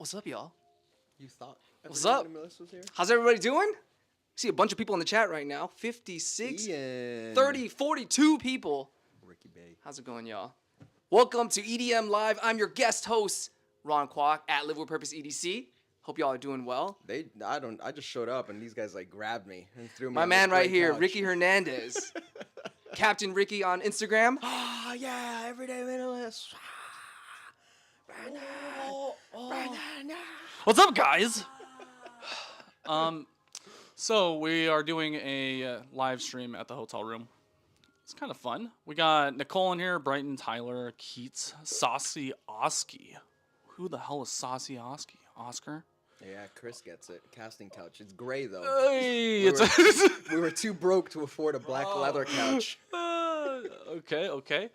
What's up, y'all? You thought What's up? Minimalist was here? How's everybody doing? See a bunch of people in the chat right now. 56, Ian. 30, 42 people. Ricky Bay. How's it going, y'all? Welcome to EDM Live. I'm your guest host, Ron Kwok at Live with Purpose EDC. Hope y'all are doing well. I just showed up and these guys like grabbed me and threw me. My on man this right great here, couch. Ricky Hernandez. Captain Ricky on Instagram. Oh yeah, everyday minimalist. Brandon. Brandon. What's up, guys? So we are doing a live stream at the hotel room. It's kind of fun. We got Nicole in here, Brighton, Tyler, Keats, Saucy Oski. Who the hell is Saucy Oski? Oscar? Yeah, Chris gets it. Casting couch. It's gray though. Hey, We were too broke to afford a black leather couch. Okay.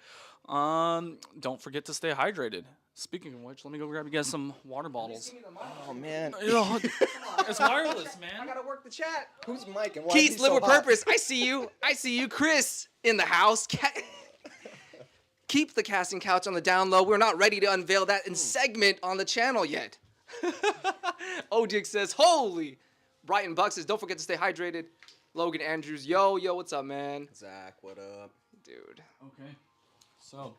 Don't forget to stay hydrated. Speaking of which, let me go grab you guys some water bottles. Oh man. It's wireless, man. I gotta work the chat. Who's Mike and why? Keith, is he Live so with hot? Purpose. I see you. I see you. Chris in the house. Keep the casting couch on the down low. We're not ready to unveil that in segment on the channel yet. Ojig says, holy. Brighton Buck says, don't forget to stay hydrated. Logan Andrews, yo, what's up, man? Zach, what up? Dude. Okay. So,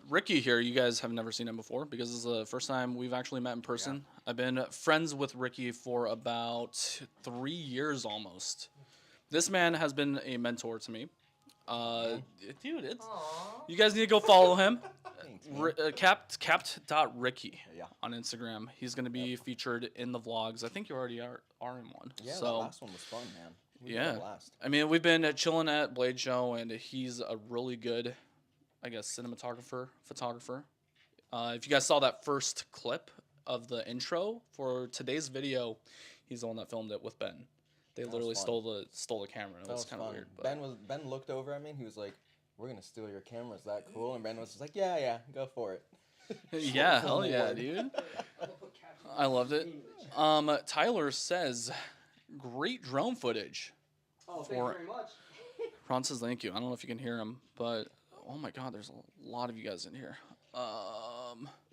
Ricky here, you guys have never seen him before because this is the first time we've actually met in person. Yeah. I've been friends with Ricky for about 3 years almost. This man has been a mentor to me. Dude, you guys need to go follow him. Capt.Ricky on Instagram. He's going to be featured in the vlogs. I think you already are in one. Yeah, so, the last one was fun, man. We had a blast. I mean, we've been chilling at Blade Show, and he's a really good, I guess, photographer. If you guys saw that first clip of the intro for today's video, he's the one that filmed it with Ben. They literally stole the camera. It was kind of weird. But Ben looked over at me and he was like, "We're gonna steal your camera. Is that cool?" And Ben was just like, "Yeah, go for it." Yeah, hell yeah, dude. I loved it. Tyler says, "Great drone footage." Oh, thank you very much. Ron says, "Thank you." I don't know if you can hear him, but oh my God, there's a lot of you guys in here.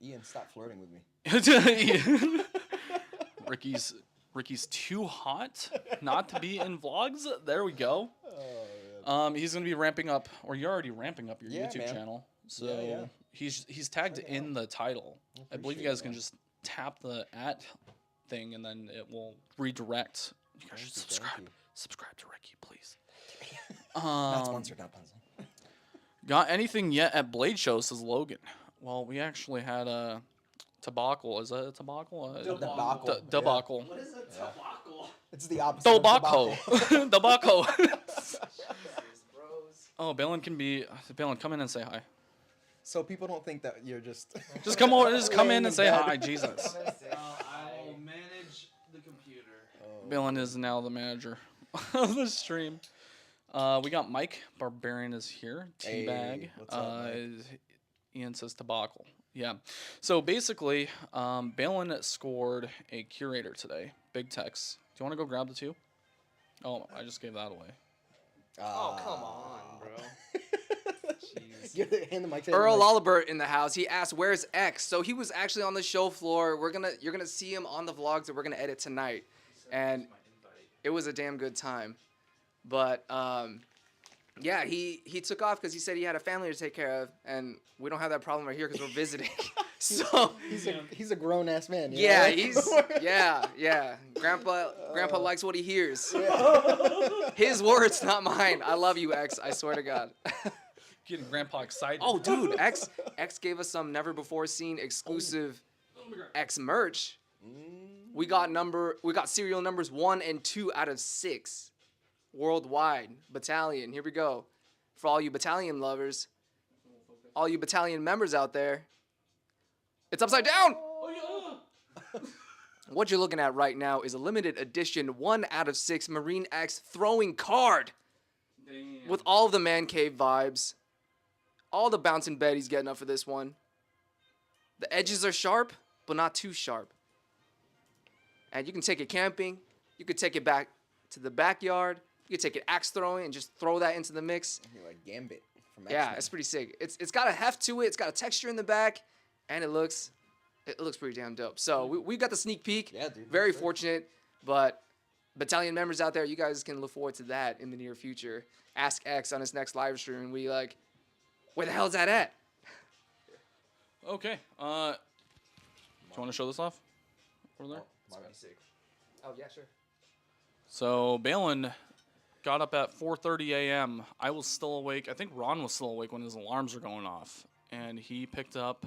Ian, stop flirting with me. Ricky's too hot not to be in vlogs. There we go. He's gonna be ramping up, or you're already ramping up your YouTube channel. So he's tagged in the title. I believe you guys can just tap the @ thing, and then it will redirect. You guys should subscribe. Subscribe to Ricky, please. Not sponsored, not sponsored. Got anything yet at Blade Show? Says Logan. Well, we actually had a debacle. Is that a debacle? Debacle. What is a debacle? It's the opposite. Debacle. Debacle. Jesus, bros. Oh, Balin, come in and say hi. So people don't think that you're just. Just come over. Just come in and say hi. Jesus. I manage the computer. Balin is now the manager of the stream. We got Mike Barbarian is here. Teabag. Hey, what's up, Mike? Ian says Debacle. Yeah. So basically, Balin scored a curator today. Big Tex. Do you want to go grab the two? Oh, I just gave that away. Oh, come on, bro. Jeez. Hand the mic to Earl Mike. Olibert in the house. He asked, "Where's X?" So he was actually on the show floor. You're gonna see him on the vlogs that we're gonna edit tonight, and it was a damn good time. But yeah, he took off because he said he had a family to take care of, and we don't have that problem right here because we're visiting. So he's a grown ass man. You yeah, know? yeah. Grandpa likes what he hears. Yeah. His words, not mine. I love you, X. I swear to God. Getting Grandpa excited. Oh, dude, X gave us some never before seen exclusive X merch. We got serial numbers 1 and 2 out of 6 worldwide. Battalion. Here we go. For all you battalion lovers, all you battalion members out there. It's upside down. What you're looking at right now is a limited edition 1 out of 6 Marine X throwing card. Damn. With all of the man cave vibes. All the bouncing Betty's getting up for this one. The edges are sharp, but not too sharp. And you can take it camping. You could take it back to the backyard. You could take it axe throwing and just throw that into the mix. You're like Gambit from Yeah, it's pretty sick. It's got a heft to it. It's got a texture in the back, and it looks It looks pretty damn dope. So we got the sneak peek. Yeah, dude. Very that's great. fortunate, but battalion members out there, you guys can look forward to that in the near future. Ask X on his next live stream, and we like, where the hell is that at? Okay. Do you want to show this off? Over there. Oh yeah, sure. So Balin got up at 4:30 a.m. I was still awake. I think Ron was still awake when his alarms were going off, and he picked up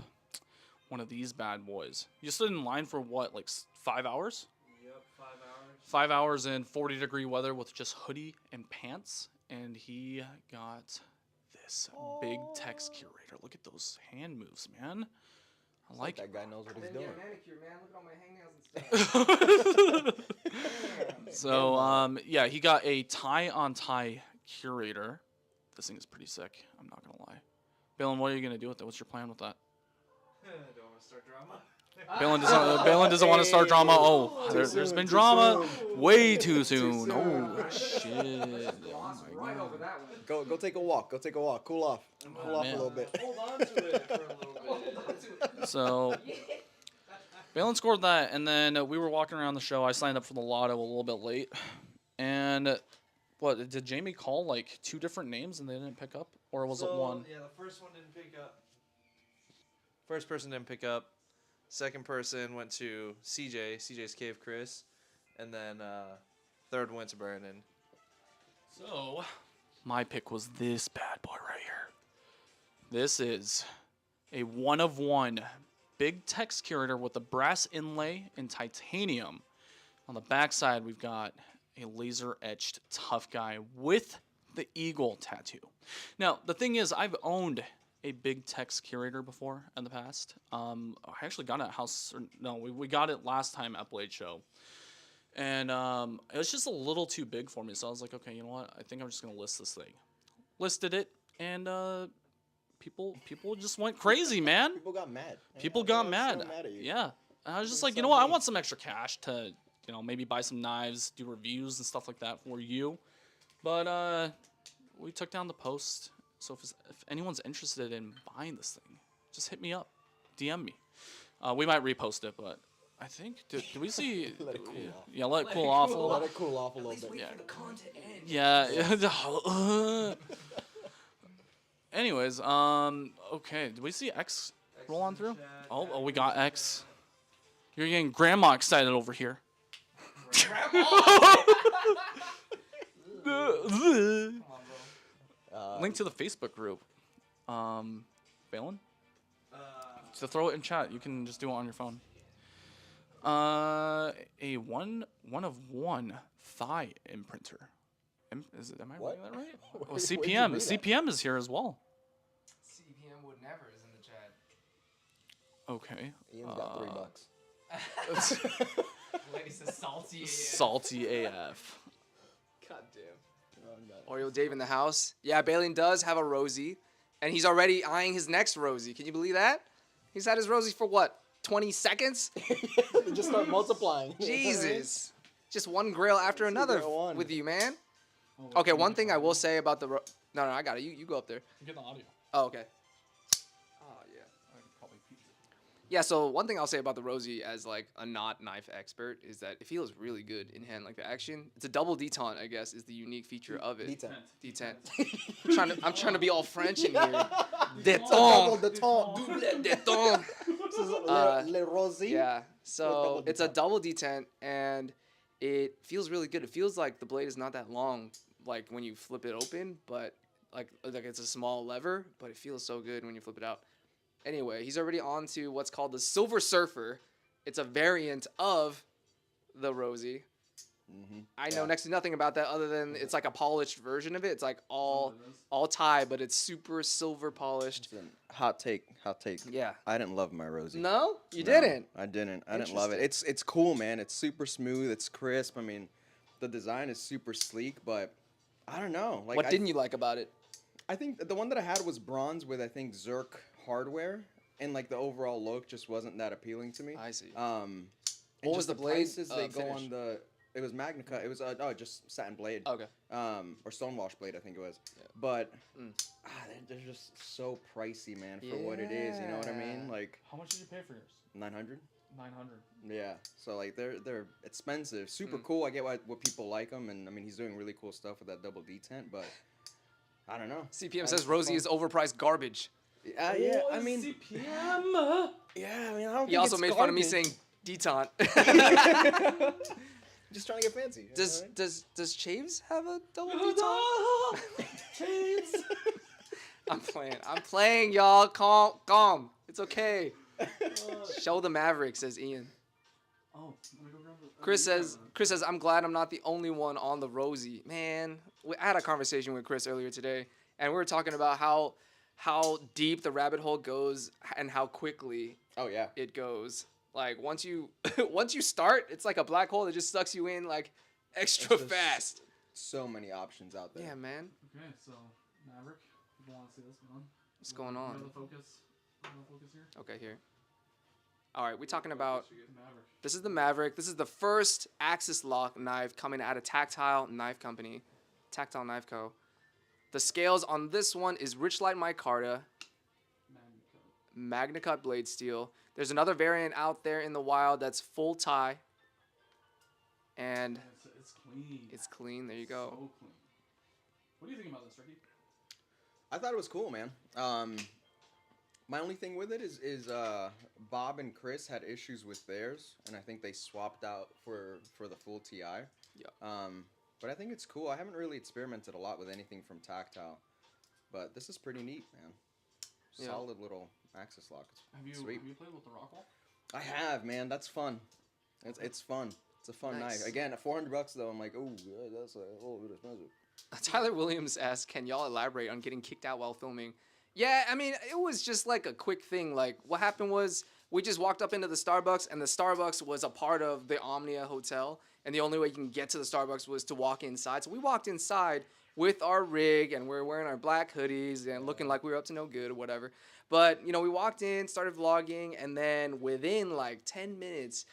one of these bad boys. You stood in line for what, like 5 hours? Yep, 5 hours. 5 hours in 40-degree weather with just hoodie and pants, and he got this big text curator. Look at those hand moves, man. I like That guy knows what he's doing. Manicure, man. Look at all my hangnails and stuff. So, yeah, he got a tie-on-tie curator. This thing is pretty sick. I'm not gonna lie. Balin, what are you gonna do with it? What's your plan with that? Don't want to start drama. Balin doesn't want to start drama. Oh, there's soon, been too drama. soon. Way too soon. soon. Oh shit. Right over that one. Go take a walk. Go take a walk. Cool off. Cool off man. a little bit. Hold on to it for a little bit. So, Balin scored that, and then we were walking around the show. I signed up for the lotto a little bit late, and what did Jamie call like 2 different names and they didn't pick up, or was it one? Yeah, the first one didn't pick up. First person didn't pick up. Second person went to CJ's Cave Chris, and then third went to Brandon. So, my pick was this bad boy right here. This is a 1-of-1 big text curator with a brass inlay in titanium. On the backside, we've got a laser etched tough guy with the eagle tattoo. Now, the thing is, I've owned a big text curator before in the past. I actually got it at house. No, we got it last time at Blade Show. And it was just a little too big for me. So I was like, okay, you know what? I think I'm just going to list this thing. Listed it, and people just went crazy, man. People got mad. People Yeah, got they mad. So mad at you. Yeah. And I was just They're like, you so know what? I mean. want some extra cash to, maybe buy some knives, do reviews and stuff like that for you. But we took down the post. So if anyone's interested in buying this thing, just hit me up. DM me. We might repost it, but I think, did we see... Let it cool off. Yeah, let it cool off a little Let bit. it cool off a little bit. Yeah. For the content end. Yeah. Anyways, okay. Did we see X roll on through? Oh, we got X. You're getting grandma excited over here. Link to the Facebook group. Balin? So throw it in chat. You can just do it on your phone. A one-of-one thigh imprinter. Am I What? reading that right? Where- Oh, where'd you CPM. read that? CPM is here as well. CPM would never is in the chat. Okay. Ian's got $3. Lady says salty. Salty AF. God damn. Oreo Dave in the house. Yeah, Balin does have a Rosie, and he's already eyeing his next Rosie. Can you believe that? He's had his Rosie for what, 20 seconds? Just start multiplying. Jesus. Just one grill after another go on. with you, man. Okay, one thing I will say about the... No, I got it. You go up there. Get the audio. Oh, okay. Oh, yeah. Yeah, so one thing I'll say about the Rosie as like a not knife expert is that it feels really good in hand. Like the action, it's a double detente, I guess, is the unique feature of it. Detente. I'm trying to be all French in here. Double Detente. detente. Detente. This is Le Rosie. Yeah. So double it's a detente. double detent, and it feels really good. It feels like the blade is not that long, like when you flip it open, but like it's a small lever, but it feels so good when you flip it out. Anyway, he's already on to what's called the Silver Surfer. It's a variant of the Rosie. I know next to nothing about that other than it's like a polished version of it. It's like all tie, but it's super silver polished. Listen, hot take. Yeah. I didn't love my Rosie. No? You No, didn't? I didn't love it. It's cool, man. It's super smooth. It's crisp. I mean, the design is super sleek, but I don't know. Like, What didn't you like about it? I think the one that I had was bronze with, I think, Zerk hardware, and like the overall look just wasn't that appealing to me. I see. And What was just the blade, prices they go finish? on the It was Magna Cut. It was just satin blade. Okay. Or stonewash blade, I think it was. Yeah. But they're just so pricey, man, for what it is. You know what I mean? Like How much did you pay for yours? 900. 900. Yeah. So like they're expensive. Super cool. I get what people like them, and I mean he's doing really cool stuff with that double detent, but I don't know. CPM says Rosie is overpriced garbage. Yeah. I mean. CPM. Yeah. I mean I don't. He also made fun of me saying detente. Just trying to get fancy. Does Chaves have a double detente? Chaves. I'm playing, y'all. Calm. It's okay. Show the Maverick, says Ian. Oh, let me go grab the, Chris says, I'm glad I'm not the only one on the Rosie. Man, I had a conversation with Chris earlier today, and we were talking about how deep the rabbit hole goes and how quickly it goes. Like once you start, it's like a black hole that just sucks you in like extra fast. So many options out there. Yeah, man. Okay, so Maverick, if you want to see this one. What's going on? The focus. Focus here. Okay, here. All right, we're talking about. Maverick. This is the Maverick. This is the first Axis lock knife coming out of Tactile Knife Company, Tactile Knife Co. The scales on this one is Richlight micarta, Magna Cut blade steel. There's another variant out there in the wild that's full tie. And it's clean. It's clean. There you go. So clean. What do you think about this, Ricky? I thought it was cool, man. My only thing with it is Bob and Chris had issues with theirs, and I think they swapped out for the full TI. Yeah. But I think it's cool. I haven't really experimented a lot with anything from Tactile, but this is pretty neat, man. Yeah. Solid little Axis lock. Have you played with the Rockwall? I have, man. That's fun. It's fun. It's a fun Nice. knife. Again, at $400 though, I'm like, oh, that's a little bit expensive. Tyler Williams asked, can y'all elaborate on getting kicked out while filming? Yeah, I mean, it was just like a quick thing. Like, what happened was we just walked up into the Starbucks, and the Starbucks was a part of the Omnia Hotel, and the only way you can get to the Starbucks was to walk inside. So we walked inside with our rig, and we're wearing our black hoodies and looking like we were up to no good or whatever. But, you know, we walked in, started vlogging, and then within like 10 minutes,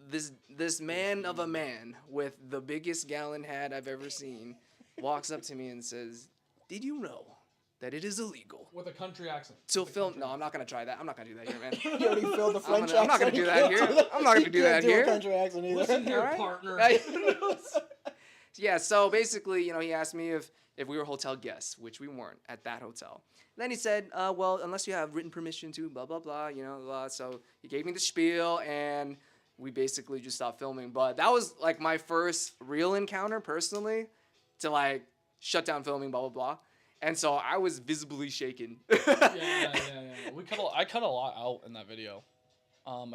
this man of a man with the biggest gallon hat I've ever seen walks up to me and says, "Did you know that it is illegal With a country accent. to film?" No, I'm not gonna try that. I'm not gonna do that here, man. You already filled the French accent. I'm not gonna do that here. I'm not gonna do that here. Country accent either. Listen here, Alright. partner. Yeah, so basically, you know, he asked me if we were hotel guests, which we weren't at that hotel. Then he said, well, unless you have written permission to blah, blah, blah, you know, blah. So he gave me the spiel, and we basically just stopped filming. But that was, like, my first real encounter, personally, to, like, shut down filming, blah, blah, blah. And so I was visibly shaken. yeah. I cut a lot out in that video.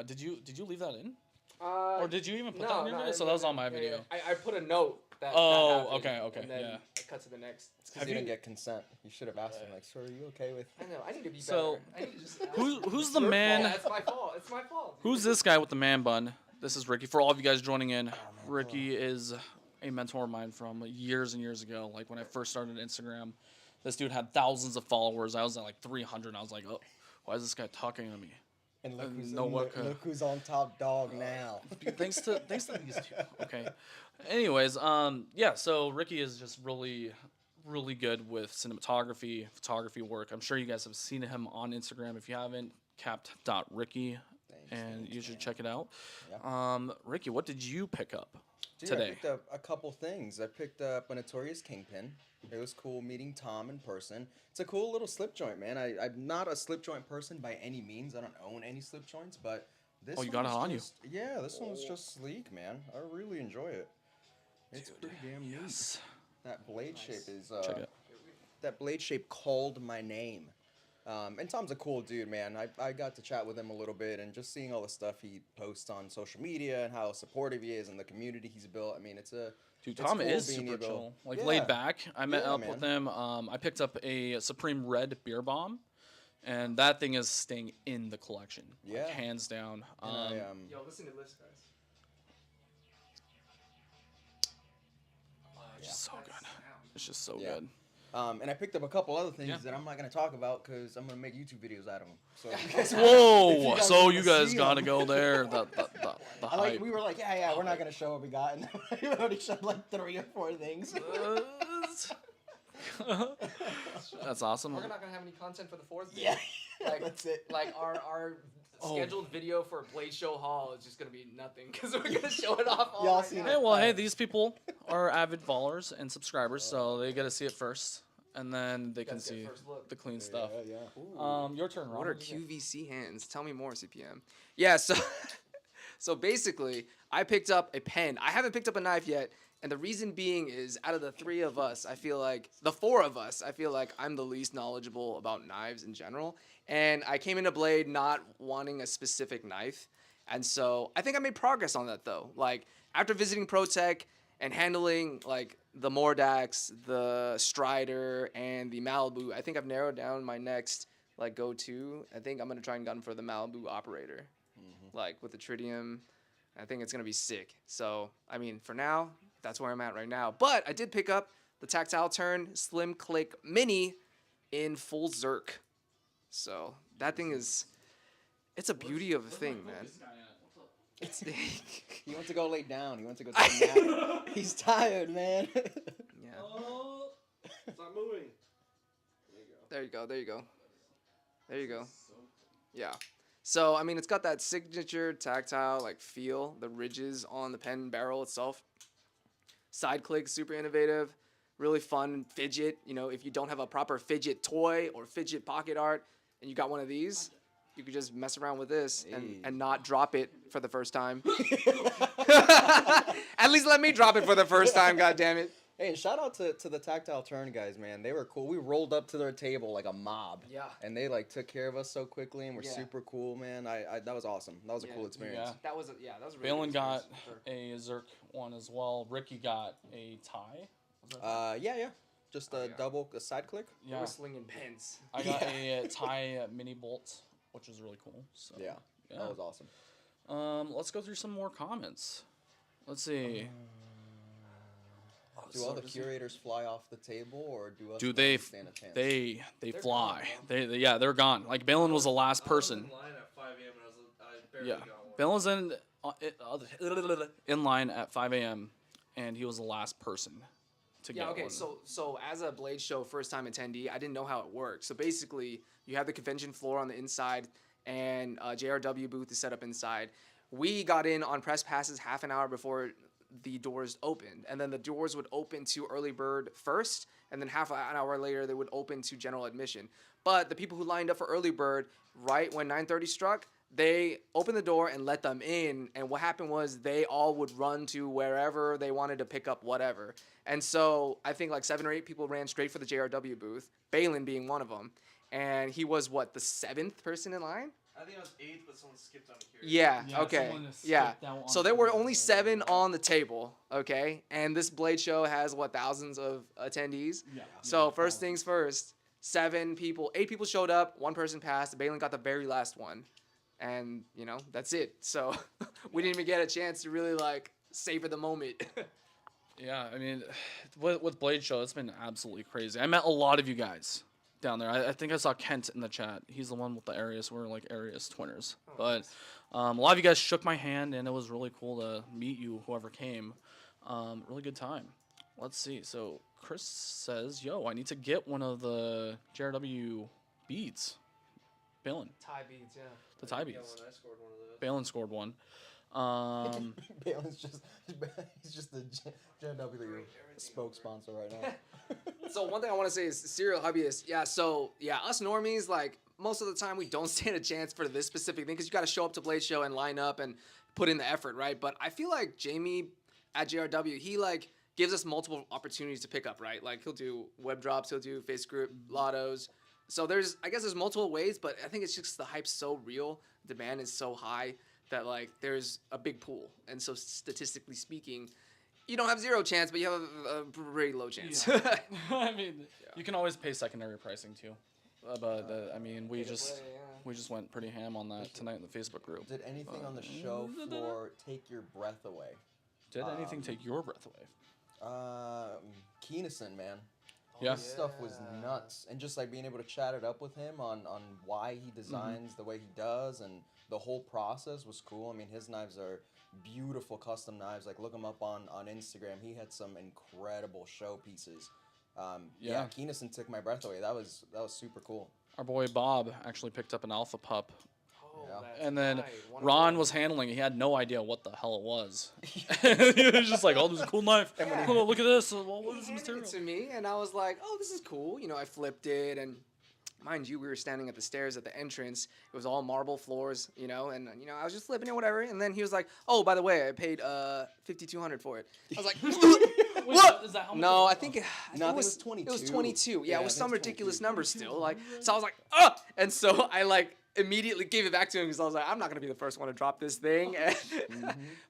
Did you leave that in? Or did you even put that in your video? So that was on my video. I put a note that Oh, that happened, okay, and then yeah. I cut to the next. It's because you didn't get consent. You should have asked him, like, sir, are you okay with... I know, I need to be So, better. I need to just ask. Who's the Your man? fault. That's my fault. It's my fault. Who's this guy with the man bun? This is Ricky. For all of you guys joining in, Ricky is a mentor of mine from years and years ago. Like when I first started Instagram, this dude had thousands of followers. I was at like 300, and I was like, oh, why is this guy talking to me? And look who's, look who's on top dog now. Thanks to these two. Okay. Anyways, yeah. So Ricky is just really good with cinematography, photography work. I'm sure you guys have seen him on Instagram. If you haven't, capped.ricky, and you should check it out. Yeah. Ricky, what did you pick up Dude, today? I picked up a couple things. I picked up a Notorious Kingpin. It was cool meeting Tom in person. It's a cool little slip joint, man. I'm not a slip joint person by any means. I don't own any slip joints, but this you got it on you. Yeah, this one's just sleek, man. I really enjoy it. It's pretty damn neat. Yes. That blade shape is Check it. that blade shape called my name. And Tom's a cool dude, man. I got to chat with him a little bit, and just seeing all the stuff he posts on social media and how supportive he is and the community he's built. I mean, Dude, it's Tom cool is being super able- chill, like Yeah. laid back. I met Yeah, up with man. him. I picked up a Supreme Red beer bomb, and that thing is staying in the collection, like, Yeah. hands down. And Yo, listen to this, guys. It's just so good. It's just so Yeah. good. And I picked up a couple other things Yeah. that I'm not gonna talk about because I'm gonna make YouTube videos out of them. So Whoa! So wanna you guys see gotta 'em. go there. The hype. We were like, yeah, we're not gonna show what we got, and we already showed like 3 or 4 things. That's awesome. We're not gonna have any content for the 4th day. Yeah, Like, that's it. Like our scheduled video for Blade Show Hall is just gonna be nothing because we're gonna show it off all Y'all right seen now. Hey, well, hey, these people are avid followers and subscribers, so they get to see it first, and then they can Guys get see first look. the clean stuff. Yeah. Your turn, Ron. What are What do you get? QVC hands? Tell me more, CPM. Yeah, so so basically, I picked up a pen. I haven't picked up a knife yet, and the reason being is out of the 3 of us, I feel like the 4 of us, I feel like I'm the least knowledgeable about knives in general. And I came into Blade not wanting a specific knife, and so I think I made progress on that though. Like after visiting ProTech and handling like the Mordax, the Strider, and the Malibu, I think I've narrowed down my next like go-to. I think I'm gonna try and gun for the Malibu operator, like with the tritium. I think it's gonna be sick. So I mean, for now, that's where I'm at right now. But I did pick up the Tactile Turn Slim Click Mini in full Zerk. So that thing it's a beauty of a thing, man. It's He went to go lay down. He went to go take a nap. He's tired, man. yeah. Stop moving. There you go. There you go. There you go. Yeah. So I mean, it's got that signature tactile like feel. The ridges on the pen barrel itself. Side click, super innovative. Really fun fidget. You know, if you don't have a proper fidget toy or fidget pocket art, and you got one of these, you could just mess around with this and not drop it for the first time. At least let me drop it for the first time, goddammit. Hey, and shout out to the Tactile Turn guys, man. They were cool. We rolled up to their table like a mob. Yeah. And they like took care of us so quickly and were Yeah. super cool, man. I that was awesome. That was a Yeah. cool experience. Yeah. That was a really Balin good got experience, for sure. a Zerk one as well. Ricky got a tie. Yeah. Just a yeah. a side click. They Yeah. were slinging pens. I got a tie mini bolt, which was really cool. So Yeah. That was awesome. let's go through some more comments. Let's see. Do all the curators fly off the table, or do us Do ones they? stand a chance? They They're fly. gone, They they're gone. Like Balin was the last person. I was in line at 5 a.m. and I barely Yeah, got one. Balin's in line at 5 a.m. and he was the last person to Yeah, get okay, one. so as a Blade Show first time attendee, I didn't know how it worked. So basically, you have the convention floor on the inside, and JRW booth is set up inside. We got in on press passes half an hour before the doors opened, and then the doors would open to early bird first, and then half an hour later they would open to general admission. But the people who lined up for early bird, right when 9:30 struck, they opened the door and let them in, and what happened was they all would run to wherever they wanted to pick up whatever. And so I think like 7 or 8 people ran straight for the JRW booth, Balin being one of them, and he was what, the 7th person in line? I think I was 8th, but someone skipped on a curious. Yeah, Yeah, okay. someone just Yeah. skipped out on So there were Curious. only 7 on the table, okay? And this Blade Show has what, thousands of attendees? Yeah. So first things first, 7 people, 8 people showed up, 1 person passed, Balin got the very last one. And, you know, that's it. So we didn't even get a chance to really like savor the moment. Yeah, I mean, with Blade Show, it's been absolutely crazy. I met a lot of you guys down there. I think I saw Kent in the chat. He's the one with the Arius. We're like Arius twinners. But a lot of you guys shook my hand, and it was really cool to meet you, whoever came. Really good time. Let's see. So Chris says, yo, I need to get one of the JRW beads. Balin. Tie beads, yeah. The tie beads. I scored one of those. Balin scored one. Balin's he's just the JW spoke sponsor right now. So one thing I want to say is serial hobbyists. Yeah, so yeah, us normies, like most of the time we don't stand a chance for this specific thing because you got to show up to Blade Show and line up and put in the effort, right? But I feel like Jamie at JRW, he like gives us multiple opportunities to pick up, right? Like he'll do web drops, he'll do face grip, lottos. So I guess there's multiple ways, but I think it's just the hype's so real, demand is so high that like there's a big pool. And so statistically speaking, you don't have 0 chance, but you have a pretty low chance. Yeah. I mean, you can always pay secondary pricing too. But I mean, we just went pretty ham on that tonight in the Facebook group. Did anything on the show floor take your breath away? Did anything take your breath away? Keenison, man. Yeah. His stuff was nuts, and just like being able to chat it up with him on why he designs the way he does, and the whole process was cool. I mean, his knives are beautiful custom knives. Like, look him up on Instagram. He had some incredible show pieces. Yeah, Keenison took my breath away. That was super cool. Our boy Bob actually picked up an alpha pup. Oh, Yeah. that's And then right. One of Ron those. was handling it. He had no idea what the hell it was. He was just like, oh, this is a cool knife. Oh, look at this. Well, what is He this handed it material? to me, and I was like, "Oh, this is cool." You know, I flipped it, and mind you, we were standing at the stairs at the entrance. It was all marble floors, you know, and you know, I was just flipping it, whatever. And then he was like, "Oh, by the way, I paid $5,200 for it." I was like, Wait, "What?" is that how much No, it I was? think it was 22. It was 22. Yeah, Yeah, it was I some think it's ridiculous 22. number still. Like, so I was like, "Oh!" And so I like immediately gave it back to him because I was like, "I'm not gonna be the first one to drop this thing."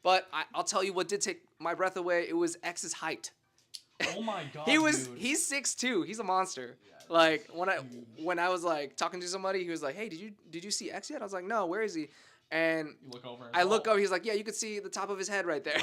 But I'll tell you what did take my breath away. It was X's height. Oh my god, dude. He's 6'2". He's a monster. Like when I was like talking to somebody, he was like, "Hey, did you see X yet?" I was like, "No, where is he?" And You look over. I look over. He's like, "Yeah, you could see the top of his head right there,"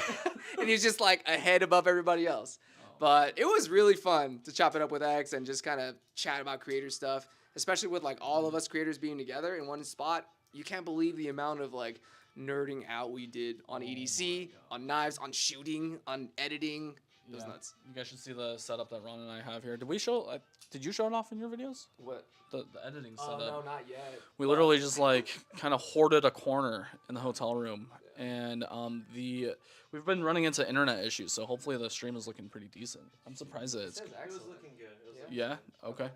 and he's just like a head above everybody else. But it was really fun to chop it up with X and just kind of chat about creator stuff, especially with like all of us creators being together in one spot. You can't believe the amount of like nerding out we did on EDC, on knives, on shooting, on editing. It was nuts. You guys should see the setup that Ron and I have here. Did we show? Did you show it off in your videos? What? The editing Oh setup. no, not yet. We literally just like kind of hoarded a corner in the hotel room, and we've been running into internet issues, so hopefully the stream is looking pretty decent. I'm surprised that it's. It was It was looking good. It was looking Yeah. Okay.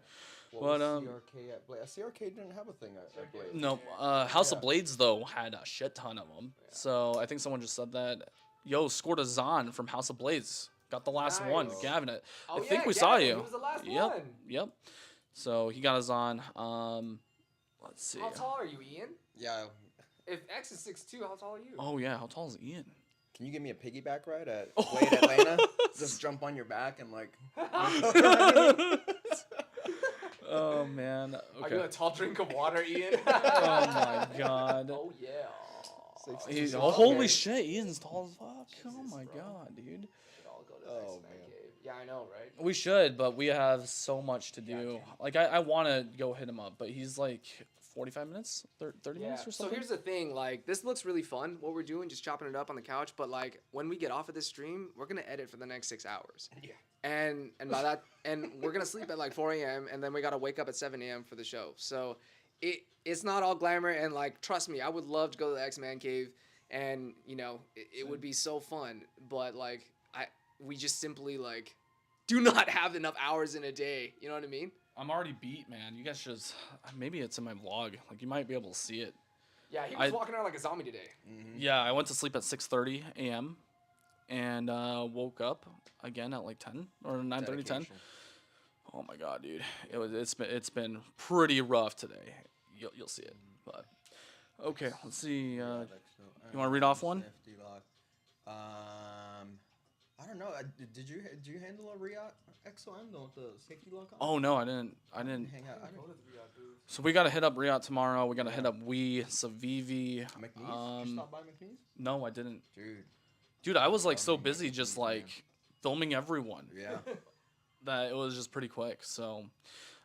What But was CRK at Blade? CRK didn't have a thing at Blade. No, House of Blades though had a shit ton of them. So I think someone just said that. Yo, scored a Zahn from House of Blades. Got the last one, Nice. Gavin. Oh, I think yeah, we saw Gavin, you. he was the last yep. one. Yep. So he got a Zahn. Let's see. How tall are you, Ian? Yeah. If X is 6'2", how tall are you? Oh yeah, how tall is Ian? Can you give me a piggyback ride at Blade Atlanta? Just jump on your back and like. Oh man. Are you Okay. a tall drink of water, Ian? Oh my god. Oh yeah. He's, Oh, holy man. shit, Ian's tall as fuck. Oh my god, dude. Should all go to Oh, X-Man man. Cave. Yeah, I know, right? We should, but we have so much to do. Like I want to go hit him up, but he's like 45 minutes, 30 minutes or So something. here's the thing, like this looks really fun, what we're doing, just chopping it up on the couch. But like when we get off of this stream, we're gonna edit for the next 6 hours. Yeah. And by that, and we're gonna sleep at like 4 a.m. and then we gotta wake up at 7 a.m. for the show. So it's not all glamour. And like trust me, I would love to go to the X-Man Cave, and you know it would be so fun. But like we just simply like do not have enough hours in a day. You know what I mean? I'm already beat, man. You guys should. Maybe it's in my vlog. Like you might be able to see it. Yeah, he was walking around like a zombie today. Yeah, I went to sleep at 6:30 a.m. and woke up again at like 10 or 9:30, 10. Dedication. Oh my god, dude! It's been pretty rough today. You'll see it, but okay. Let's see. You want to read off one? I don't know. Did you handle a Riot XOM with the safety lock on? Oh no, I didn't. Hang out. So we gotta hit up Riyadh tomorrow. We gotta hit up Savivi. McNeese? You stop by McNeese? No, I didn't. Dude. I was like so busy just like filming everyone Yeah. that it was just pretty quick. So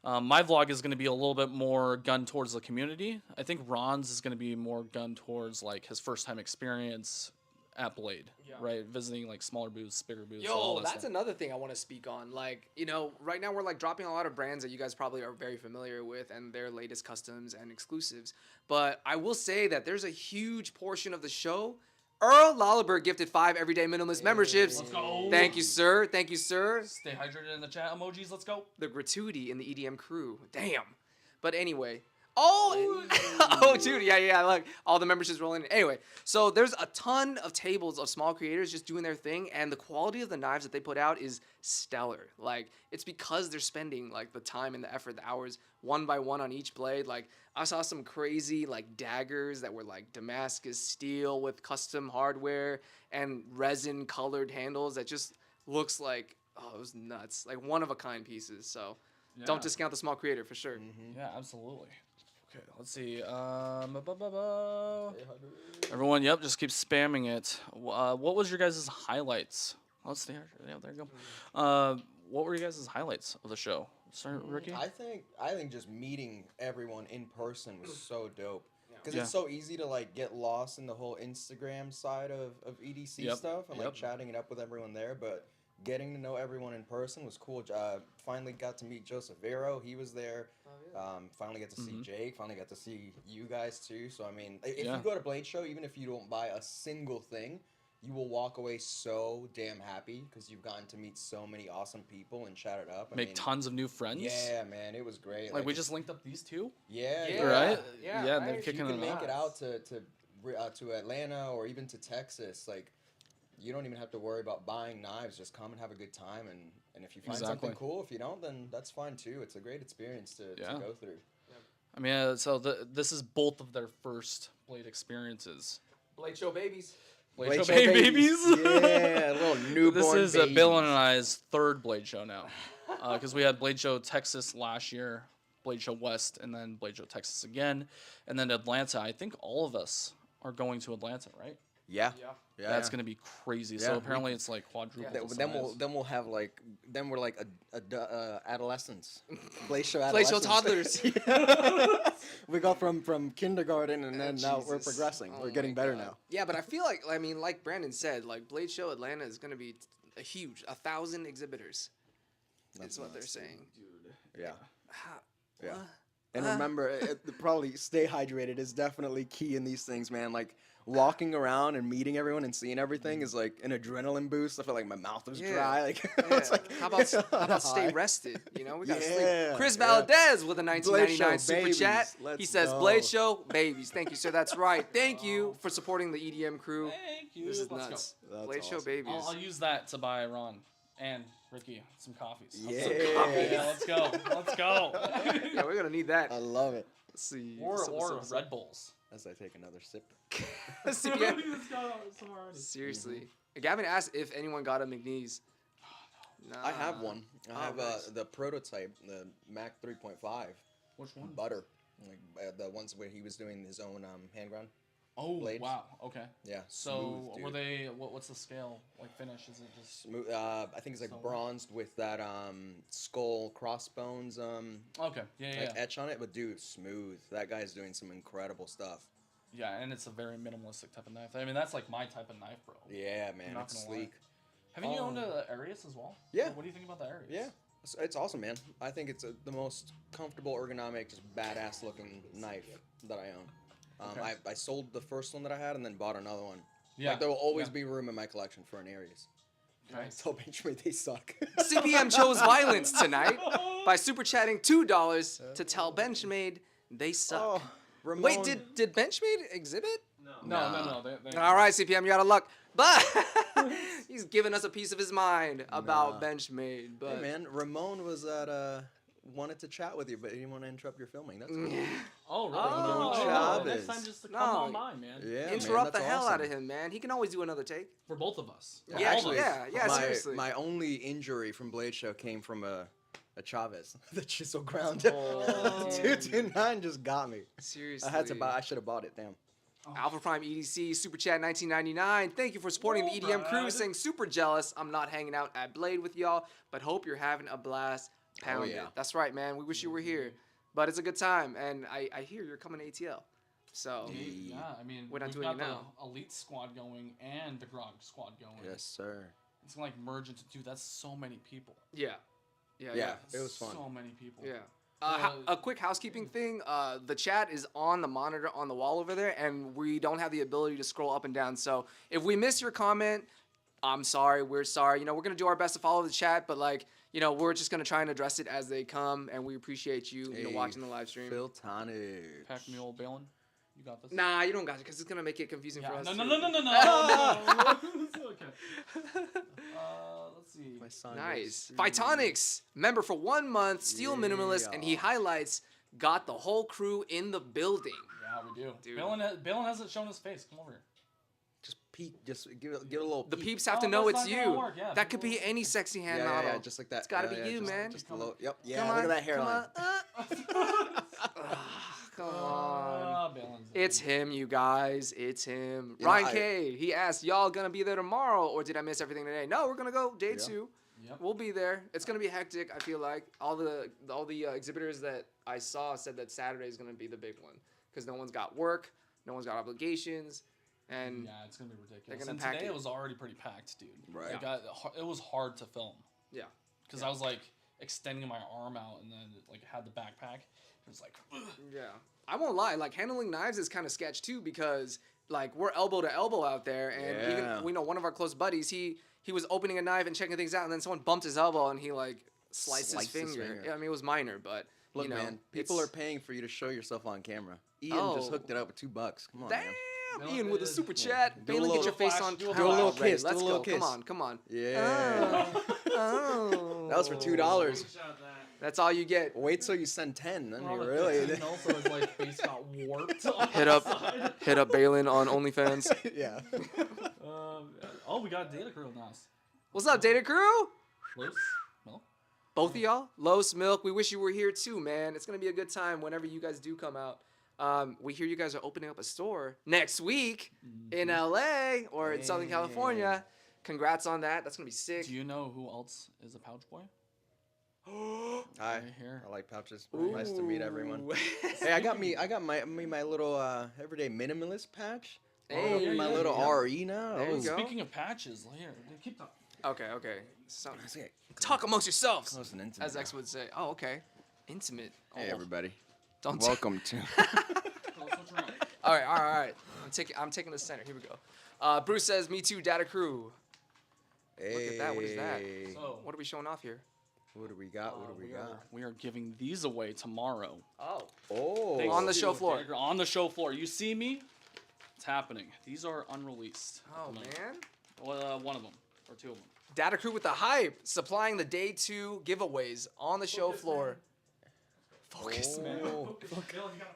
my vlog is gonna be a little bit more gunned towards the community. I think Ron's is gonna be more gunned towards like his first time experience at Blade, right? Visiting like smaller booths, bigger booths. all Yo, that that's stuff. another thing I want to speak on. Like, you know, right now we're like dropping a lot of brands that you guys probably are very familiar with and their latest customs and exclusives. But I will say that there's a huge portion of the show. Earl Lolliberg gifted 5 everyday minimalist memberships. Let's go. Thank you, sir. Thank you, sir. Stay hydrated in the chat emojis. Let's go. The gratuity in the EDM crew. Damn. But anyway. Oh, dude, yeah, look, all the memberships rolling in. Anyway, so there's a ton of tables of small creators just doing their thing, and the quality of the knives that they put out is stellar. Like, it's because they're spending, like, the time and the effort, the hours, one by one on each blade. Like, I saw some crazy, like, daggers that were, like, Damascus steel with custom hardware and resin-colored handles that just looks like, oh, it was nuts. Like, one-of-a-kind pieces, so don't discount the small creator, for sure. Yeah, absolutely. Okay, let's see. Everyone, yep, just keep spamming it. What was your guys' highlights Let's see. Yeah, there you go. What were you guys' highlights of the show? Start, Ricky? I think just meeting everyone in person was so dope. Because Yeah. it's so easy to like get lost in the whole Instagram side of EDC Yep. stuff and like Yep. chatting it up with everyone there, but getting to know everyone in person was cool. Finally got to meet Joseph Vero. He was there. Finally got to see Jake. Finally got to see you guys too. So I mean, if Yeah. you go to Blade Show, even if you don't buy a single thing, you will walk away so damn happy because you've gotten to meet so many awesome people and chat it up. I Make mean, tons of new friends. yeah, man, it was great. Like we just linked up these two. Yeah, Right? Yeah, Yeah, right. they're If kicking you can it make out. it out to Atlanta or even to Texas, like you don't even have to worry about buying knives. Just come and have a good time, and if you find something Exactly. cool, if you don't, then that's fine too. It's a great experience to go through. I mean, so this is both of their first Blade experiences. Blade Show babies. Blade Show babies. Yeah, little newborn This is babies. Bill and I's third Blade Show now, because we had Blade Show Texas last year, Blade Show West, and then Blade Show Texas again, and then Atlanta. I think all of us are going to Atlanta, right? Yeah. Yeah. Yeah. That's gonna be crazy. So Yeah. apparently it's like quadruple. the Then size. we'll have like we're like adolescents. Blade Show Blade Show adolescents. toddlers. We go from kindergarten and then now we're Jesus. progressing. Oh We're getting my better God. now. Yeah, but I feel like, I mean, like Brandon said, like Blade Show Atlanta is going to be a huge, 1,000 exhibitors. That's what they're nuts, saying. Yeah. Ha- Yeah. what? And remember, probably stay hydrated is definitely key in these things, man. Like walking around and meeting everyone and seeing everything is like an adrenaline boost. I feel like my mouth was Yeah. dry. Like Yeah. it's like how about stay high. rested? You know, we got to Yeah, sleep. Chris yeah. Valdez with a 1999 Blade Show super babies. chat. He Let's says, go. Blade Show babies. Thank you, sir. That's right. Thank you for supporting the EDM crew. Thank you. This is Let's nuts. That's Blade Show awesome. babies. I'll use that to buy Ron and Ricky some coffees. Yeah. Yeah, let's go. Let's go. Yeah, we're going to need that. I love it. Let's see. or What's up? Red Bulls. As I take another sip. CPM. Let's go somewhere already. Seriously. Gavin asked if anyone got a McNeese. Nah. I have one. I have nice. the prototype, the Mac 3.5 Which one? butter, like the ones where he was doing his own hand ground. Oh, blades. wow. Okay. Yeah. So smooth, were dude. they? What's the scale like finish? Is it just? Smooth. I think it's like Silver? bronzed with that skull crossbones Okay. Yeah, yeah. like etch on it, but dude, smooth. That guy's doing some incredible stuff. Yeah, and it's a very minimalistic type of knife. I mean, that's like my type of knife, bro. Yeah, man, not it's gonna lie. sleek. Haven't you owned a Arius as well? Yeah. What do you think about the Arius? Yeah, it's awesome, man. I think it's the most comfortable, ergonomic, just badass looking knife that I own. Okay. I sold the first one that I had and then bought another one. Yeah. Like there will always yeah. be room in my collection for an Arius. Nice. So Benchmade, they suck. CPM chose violence tonight by super chatting $2 to tell Benchmade they suck. Oh, Ramon. Wait, did Benchmade exhibit? No. They, All right, CPM, you're out of luck. But he's giving us a piece of his mind about Benchmade. But Hey man, Ramon was at wanted to chat with you, but he didn't want to interrupt your filming. That's cool. Oh, really? Oh, Chavez. Next time, just come No. on by, man. Yeah, interrupt man, the hell that's out of awesome. him, man. He can always do another take. For both of us. For Yeah, all of actually, us. yeah, my, seriously. My only injury from Blade Show came from a Chavez, the chisel ground. Oh. 229 just got me. Seriously. I should have bought it. Damn. Alpha Prime EDC Super Chat 1999. Thank you for supporting the EDM crew. Saying super jealous. I'm not hanging out at Blade with y'all, but hope you're having a blast. Pound yeah. it. That's right, man. We wish you were here, but it's a good time, and I hear you're coming to ATL. So Yeah, I mean, We're not we've doing got it now. the Elite squad going and the Grog squad going. Yes, sir. It's gonna like merge into two. That's so many people. yeah. Yeah, it was fun. So many people. Yeah. A quick housekeeping thing. The chat is on the monitor on the wall over there, and we don't have the ability to scroll up and down. So if we miss your comment, I'm sorry. We're sorry. You know, we're gonna do our best to follow the chat, but like, you know, we're just gonna try and address it as they come, and we appreciate you, you know, Hey, watching the live stream. Phil Tonic. Pack Mule Balin, you got this. Nah, you don't got it, because it's gonna make it confusing for Yeah. us. No. too. No. It's okay. Let's see. My son Nice. goes, Phytonics, member for 1 month, Steel Minimalist, and he Yeah. highlights, got the whole crew in the building. Yeah, we do. Dude. Balin hasn't shown his face. Come over here. Just peek. Just give a little. The peek. peeps have Oh, to know that's it's not gonna you. work, yeah. That could be any sexy hand Yeah, model. yeah, just like that. It's gotta Yeah, be you, just, man. Just a little. Yep. Yeah. Come Look on, at that hairline. Come Come on. Balin's It's him, you guys. It's him. You know, Ryan K. He asked, y'all gonna be there tomorrow, or did I miss everything today? No, we're gonna go day 2. Yep. We'll be there. It's gonna be hectic. I feel like all the exhibitors that I saw said that Saturday is gonna be the big one because no one's got work, no one's got obligations, and Yeah, it's gonna be ridiculous. they're gonna And pack today it. it was already pretty packed, dude. Right. It was hard to film yeah. because I was like extending my arm out and then like had the backpack. It was like, ugh. Yeah, I won't lie. Like handling knives is kind of sketch too because like we're elbow to elbow out there, and Yeah. even we know one of our close buddies. He was opening a knife and checking things out, and then someone bumped his elbow and he like sliced his finger. Yeah, I mean it was minor, but Look, you know, man, people are it's- paying for you to show yourself on camera. Ian just Oh. hooked it up with $2. Come on, Damn, man. No, Ian with a it super is. chat. Do a Bailey, get little your face flash, on do a camera little already. kiss, do a Let's little go. kiss. Come on. Yeah. Oh. That was for $2. That's all you get. Wait till you send 10, then We're you on a really. 15 also his like face got warped. on Hit the up, side. hit up Balin on OnlyFans. yeah. Oh, we got data crew now. What's up, Data Crew? Los, Milk. Both of y'all, Los Milk. We wish you were here too, man. It's gonna be a good time whenever you guys do come out. We hear you guys are opening up a store next week in LA or in Southern California. Congrats on that. That's gonna be sick. Do you know who else is a pouch boy? Hi. Right here. I like pouches. Nice to meet everyone. Hey, I got my little everyday minimalist patch. Hey, my yeah, little yeah. RE now. There you go. Speaking of patches, here, keep talking. Okay. So, Let's get talk amongst yourselves, close and intimate as X now. would say. Oh, okay. Intimate. Hey, Oh, everybody. Don't Welcome to. All right. I'm taking the center. Here we go. Bruce says, "Me too, Data Crew." Hey. at that. What is that? So, What are we showing off here? What do we got? What do we got? We are giving these away tomorrow. Oh. Oh. Thanks On the to show floor. Dagger- On the show floor. You see me? It's happening. These are unreleased. at Oh the moment. man. Well, one of them or two of them. Data Crew with the hype, supplying the day 2 giveaways on the show floor. Focus, man. Oh.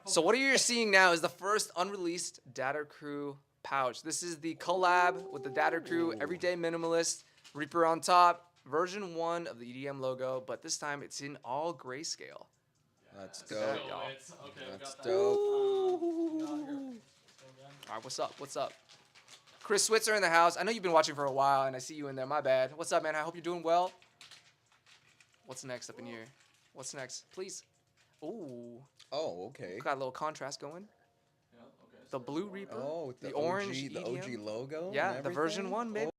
So what you're seeing now is the first unreleased Data Crew pouch. This is the collab with the Data Crew Everyday Minimalist, Reaper on top, version 1 of the EDM logo, but this time it's in all grayscale. That's So, dope. y'all. That's dope. All right, what's up? Chris Switzer in the house. I know you've been watching for a while, and I see you in there. My bad. What's up, man? I hope you're doing well. What's next up in here? What's next? Please. Ooh, Oh, okay. got a little contrast going. The blue Reaper. Oh, with the orange OG, the OG EDM. logo. Yeah, and the version everything? 1, baby.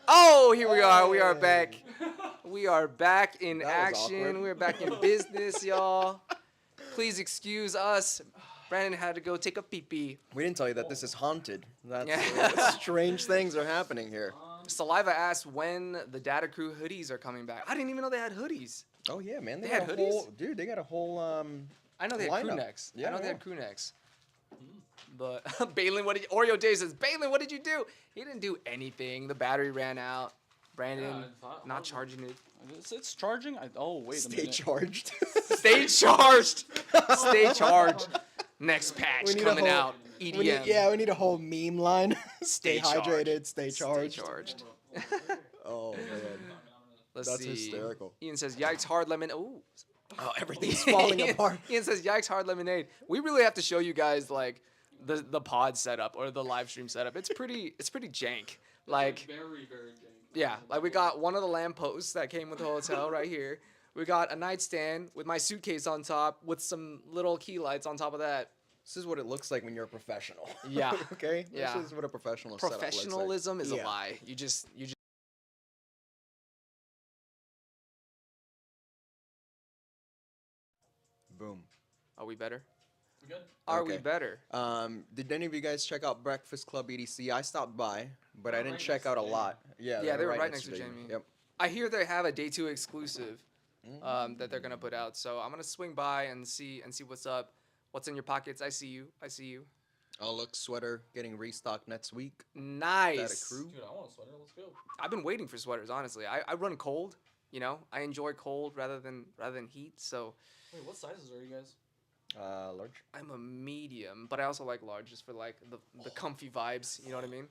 Oh, here we are. We are back. We are back in That was action. awkward. We're back in business, y'all. Please excuse us. Brandon had to go take a pee-pee. We didn't tell you that this is haunted. That's Yeah. strange things are happening here. Saliva asked when the Data Crew hoodies are coming back. I didn't even know they had hoodies. Oh yeah, man. They got had a whole, hoodies? dude. They got a whole I know they had crew Lineup. necks. I Yeah, know they yeah. had crew necks. But Balin, Oreo Day says, Balin, what did you do? He didn't do anything. The battery ran out. Brandon, not charging it. It's charging. Oh wait a stay minute. charged. Stay charged. Stay charged. Next patch We need a coming whole- out. EDM. we need a whole meme line. Stay charged. hydrated. Stay Stay charged. charged. Oh man. Let's That's see. hysterical. Ian says, yikes, hard lemon. Ooh. Oh, everything's falling Ian- apart. Ian says, yikes, hard lemonade. We really have to show you guys like the pod setup or the live stream setup. It's pretty jank. Like, Very, very jank. yeah, like we got one of the lampposts that came with the hotel right here. We got a nightstand with my suitcase on top with some little key lights on top of that. This is what it looks like when you're a professional. Yeah. Okay. Yeah. This is what a professional setup looks like. Professionalism is a Yeah. lie. You just Boom. are we better? We good? Are we Okay. better? Did any of you guys check out Breakfast Club EDC? I stopped by, but I We're didn't right check next out a to lot. Yeah, Yeah, they were right next to Jamie. Yep. I hear they have a day 2 exclusive that they're gonna put out. So I'm gonna swing by and see what's up. What's in your pockets? I see you. I see you. Oh, look, sweater getting restocked next week. Nice. That a crew? Dude, I want a sweater. Let's go. I've been waiting for sweaters. Honestly, I run cold. You know, I enjoy cold rather than heat. So Wait, what sizes are you guys? Large. I'm a medium, but I also like large just for like the comfy vibes. You know what I mean?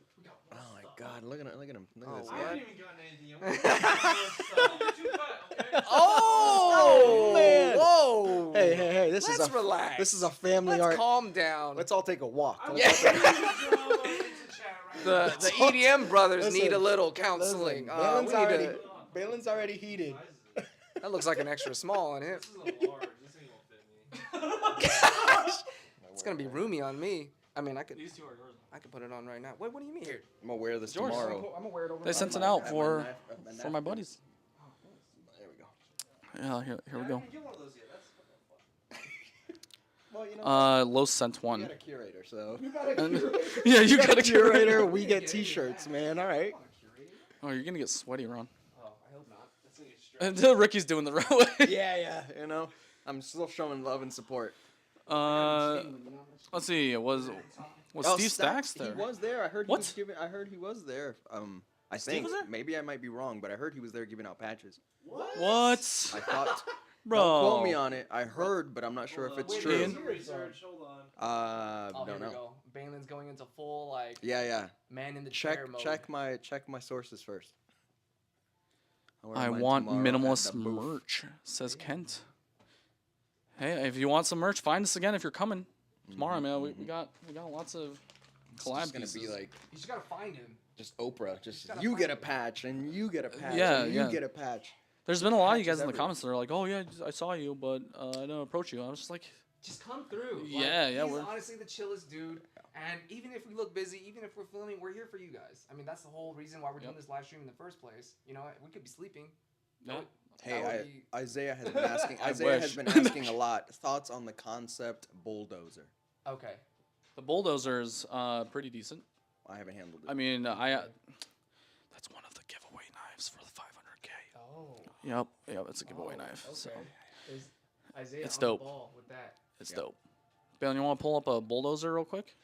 Oh my God! Look at him! Look at him! Look at this Oh, I guy. haven't even gotten anything. I'm too fat, okay? Oh, man. Whoa! Hey! This Let's is a relax. This is a family Let's art. calm down. Let's all take a walk. I'm Yeah. putting drama into chat right The now. EDM brothers Listen, need a little counseling. Listen, We need to. Balin's already heated. That looks like an extra small on him. This is a large. This ain't gonna fit me. It's gonna be roomy on me. I mean, I could These two are yours. I could put it on right now. What do you mean here? I'm gonna wear this Yours. tomorrow. I'm gonna wear it over. They sent it out for my buddies. There we go. Yeah, here we go. I didn't get one of those yet. That's Well, you know, Low scent we one. got a curator, so. Yeah, you got a curator. We get T-shirts, man. All right. Oh, you're gonna get sweaty, Ron. Oh, I hope not. gonna get straight. Until Ricky's doing the right way. Yeah. You know, I'm still showing love and support. Let's see. Was Oh, Steve Stacks there? He was there. I heard he What? was giving. I heard he was there. I Steve think was there? maybe I might be wrong, but I heard he was there giving out patches. What? I thought. Bro. Don't quote me on it. I heard, but I'm not sure if it's Wait, true. Ian? some research. Hold on. Oh, here Don't we know. go. Balin's going into full like Yeah. man in the Check chair mode. check my sources first. I'll wear I mine want tomorrow at minimalist the booth. merch, says Kent. Hey, if you want some merch, find us again if you're coming tomorrow, man. We got lots of It's collab just gonna pieces. be like You just gotta find him. just Oprah. Just gotta you find get a it. patch and you get a patch. Yeah, and you yeah. get a patch. There's been a lot of you patches guys in the everywhere. comments that are like, "Oh yeah, I saw you, but I didn't approach you." I was just like, Just come through. Yeah, yeah, He's we're- honestly the chillest dude. And even if we look busy, even if we're filming, we're here for you guys. I mean, that's the whole reason why we're doing Yep. this live stream in the first place. You know, we could be sleeping. "No." Hey, That would be- Isaiah has been asking. I Isaiah wish. has been asking a lot. Thoughts on the concept bulldozer? Okay. The bulldozer's pretty decent. I haven't handled it. I mean, that's one of the giveaway knives for the 500K. Oh. Yep, it's a giveaway knife. Okay. So Is Isaiah It's on the dope. ball with that? it's Yep. dope. Balen, you want to pull up a bulldozer real quick?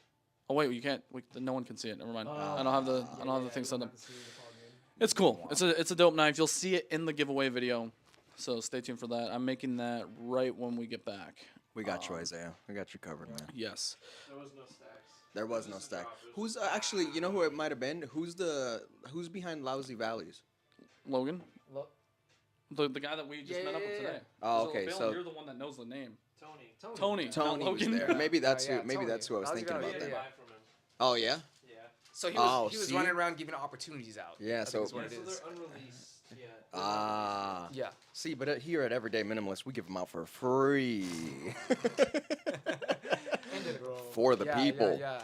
Oh wait, you can't. No one can see it. Never mind. I don't have the thing set up. It's cool. It's a dope knife. You'll see it in the giveaway video, so stay tuned for that. I'm making that right when we get back. we got you, Isaiah. We got you covered, man. Yes. There was no stacks. There was no stack. Who's actually? You know who it might have been? Who's behind Lousy Valleys? Logan, Look, the guy that we just met up with Yeah. today. Oh, okay, Balen, so- you're the one that knows the name. Tony. Tony. Tony was Logan. there. Maybe that's yeah, who. Maybe Tony. that's who I was Lousy thinking Valleys, about yeah, then. yeah. Buy from him. Oh yeah. Yeah. So he Oh, was see? running around giving opportunities out. Yeah, I think so- that's what Yeah, it so is. they're unreleased yet. Ah. Yeah. See, but here at Everyday Minimalist, we give them out for free. For the Yeah, people. Yeah.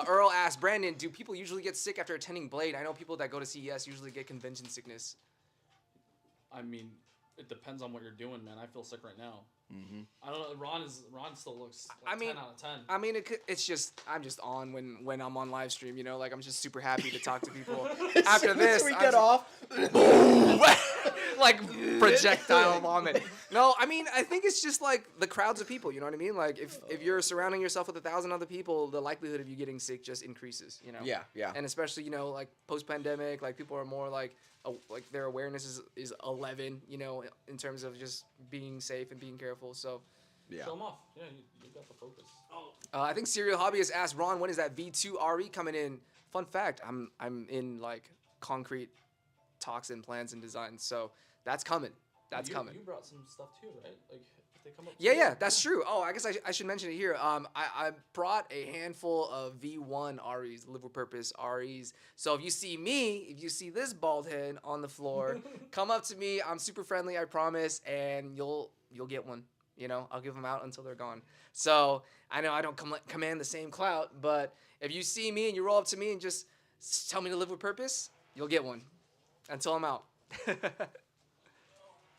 Earl asked Brandon, do people usually get sick after attending Blade? I know people that go to CES usually get convention sickness. I mean, it depends on what you're doing, man. I feel sick right now. Mm-hmm. I don't know. Ron still looks like I mean, 10 out of 10. I mean, it's just I'm just on when I'm on live stream, you know, like I'm just super happy to talk to people. After this, we I'm get just- off. like projectile vomit. No, I mean, I think it's just like the crowds of people. You know what I mean? Like if you're surrounding yourself with 1,000 other people, the likelihood of you getting sick just increases. You know. Yeah. And especially, you know, like post-pandemic, like people are more like their awareness is 11, you know, in terms of just being safe and being careful. So Yeah. Show them off. Yeah, you got the focus. I think Serial Hobbyist asked Ron, when is that V2 RE coming in? Fun fact, I'm in like concrete talks and plans and designs, so that's coming. That's coming. You brought some stuff too, right? Like if they come up. Yeah, that's true. Oh, I guess I should mention it here. I brought a handful of V1 REs, live with purpose REs. So if you see this bald head on the floor, come up to me. I'm super friendly, I promise, and you'll get one. You know, I'll give them out until they're gone. So I know I don't command the same clout, but if you see me and you roll up to me and just tell me to live with purpose, you'll get one until I'm out.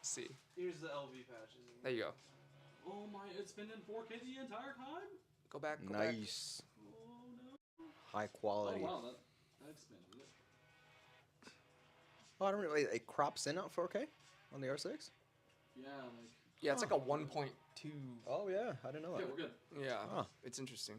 See, Here's the LV patches. there you go. Oh my! It's been in 4K the entire time. Go back. Go back. Nice. Oh no! High quality. Oh wow, that expanded it. Oh, I don't really. It crops in at 4K on the R6. Yeah. Like, Yeah, it's like a 1.2. Oh yeah, I didn't know okay, that. we're good. Yeah, Huh. it's interesting.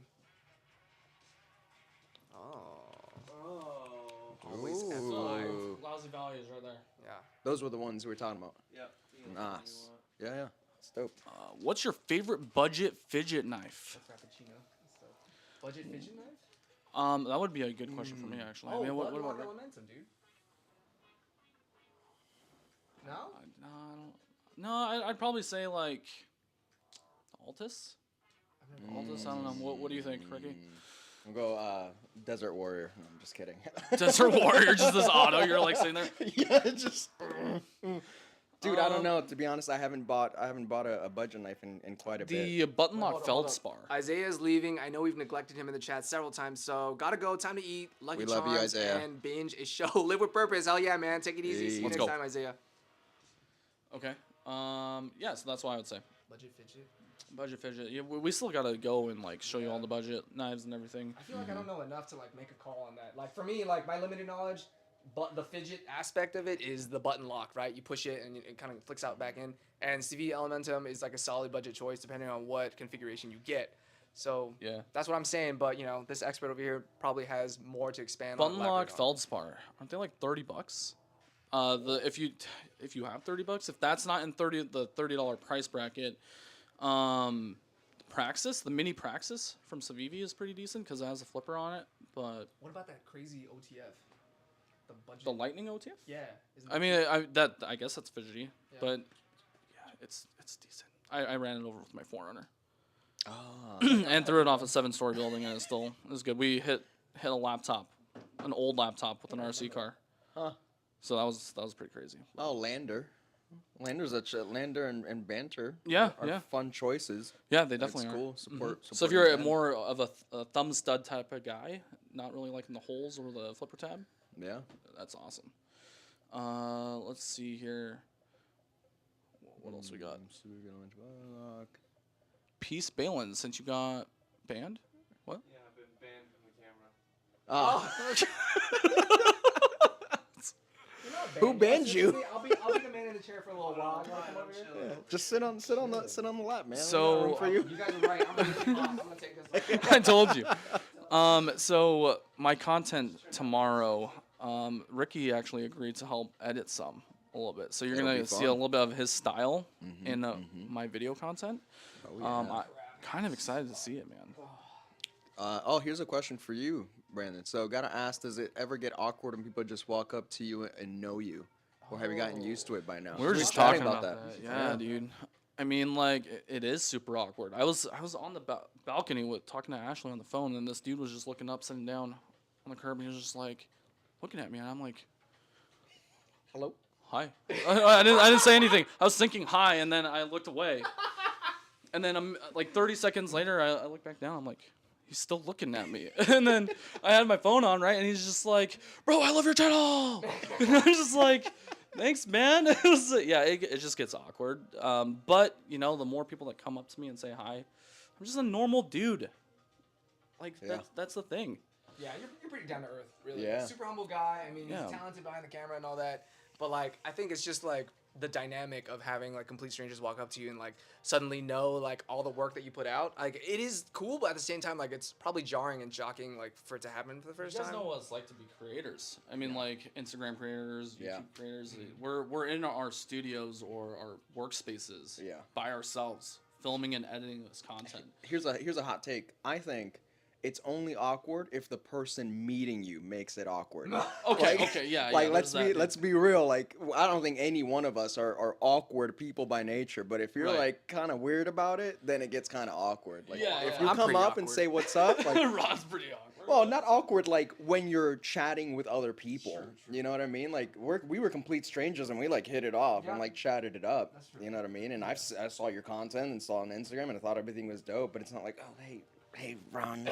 Oh, Oh. always Ooh. F5. Lousy values right there. Yeah. Those were the ones we were talking about. Yep. Nice. Yeah, yeah. It's dope. What's your favorite budget fidget knife? Frappuccino. Budget fidget knife? That would be a good question for me actually. I mean, what about Rick? Elementum, dude? No? No, I'd probably say like Altus. Altus. I don't know. What do you think, Ricky? I'll go Desert Warrior. No, I'm just kidding. Desert Warrior, just this auto. You're like sitting there. Yeah, just. Dude, I don't know. To be honest, I haven't bought a budget knife in quite a bit. The button lock hold up. feldspar. Isaiah's leaving. I know we've neglected him in the chat several times, so gotta go. Time to eat. Lucky We Charms love you, Isaiah. and binge a show. Live with purpose. Hell yeah, man. Take it easy. See you Let's next go. time, Isaiah. Okay. Yeah, so that's why I would say Budget fidget. budget fidget. Yeah, we still gotta go and like show you all the budget knives and everything. I feel like I don't know enough to like make a call on that. Like for me, like my limited knowledge, but the fidget aspect of it is the button lock, right? You push it and it kind of flicks out back in. And CV Elementum is like a solid budget choice depending on what configuration you get. So Yeah. that's what I'm saying. But you know, this expert over here probably has more to expand on. Button lock feldspar. Aren't they like $30? If you have $30, if that's not in the $30 price bracket, Praxis, the mini Praxis from Civivi is pretty decent because it has a flipper on it. But What about that crazy OTF? The budget. the Lightning OTF? Yeah. I mean, I guess that's fidgety, but yeah, it's decent. I ran it over with my Forerunner and threw it off a 7-story building, and it was good. We hit a laptop, an old laptop with an RC car. Huh. So that was pretty crazy. Oh, Lander. Lander and Banter. Yeah, are yeah. fun choices. Yeah, they definitely It's are. cool. Support. So if you're more of a thumb stud type of guy, not really liking the holes or the flipper tab, Yeah. that's awesome. Let's see here. What else we got? Peace Balin, since you got banned. What? Yeah, I've been banned from the camera. Oh. Who banned you? I'll be the man in the chair for a little while. You wanna come over here? Yeah, just sit on the lap, man. So- Room for you. You guys are right. I'm gonna take this. I told you. So my content tomorrow, Ricky actually agreed to help edit some a little bit. So you're That'll gonna be see fun. a little bit of his style in my video content. Oh, yeah. I'm kind of excited to see it, man. Here's a question for you, Brandon. So, gotta ask, does it ever get awkward when people just walk up to you and know you? Or have you gotten used to it by now? We were just talking about that. Yeah, dude. I mean, like, it is super awkward. I was on the balcony talking to Ashley on the phone, and this dude was just looking up, sitting down on the curb, and he was just like looking at me, and I'm like, Hello? hi. I didn't say anything. I was thinking hi, and then I looked away. And then I'm like 30 seconds later, I look back down. I'm like, he's still looking at me. And then I had my phone on, right? And he's just like, bro, I love your channel. And I'm just like, thanks, man. It just gets awkward. But, you know, the more people that come up to me and say hi, I'm just a normal dude. Like, Yeah. that's the thing. Yeah, you're pretty down to earth, really. Yeah. Super humble guy. I mean, Yeah. he's talented behind the camera and all that. But like, I think it's just like the dynamic of having like complete strangers walk up to you and like suddenly know like all the work that you put out. Like, it is cool, but at the same time, like it's probably jarring and shocking like for it to happen for the first You guys time. know what it's like to be creators. I mean, like Instagram creators, YouTube Yeah. creators. We're in our studios or our workspaces Yeah. by ourselves, filming and editing this content. Here's a hot take. I think it's only awkward if the person meeting you makes it awkward. Okay, Like- okay, yeah. Like, yeah, let's there's that, dude. let's be real. Like, I don't think any one of us are awkward people by nature. But if you're Right. like kind of weird about it, then it gets kind of awkward. Like, Yeah, if yeah. you I'm come pretty up and awkward. say what's up, like, Rod's pretty awkward. well, not awkward like when you're chatting with other people. Sure. You know what I mean? Like we were complete strangers and we like hit it off Yeah. and like chatted it up. That's true. You know what I mean? And I saw your content and saw on Instagram and I thought everything was dope. But it's not like, oh hey Ron,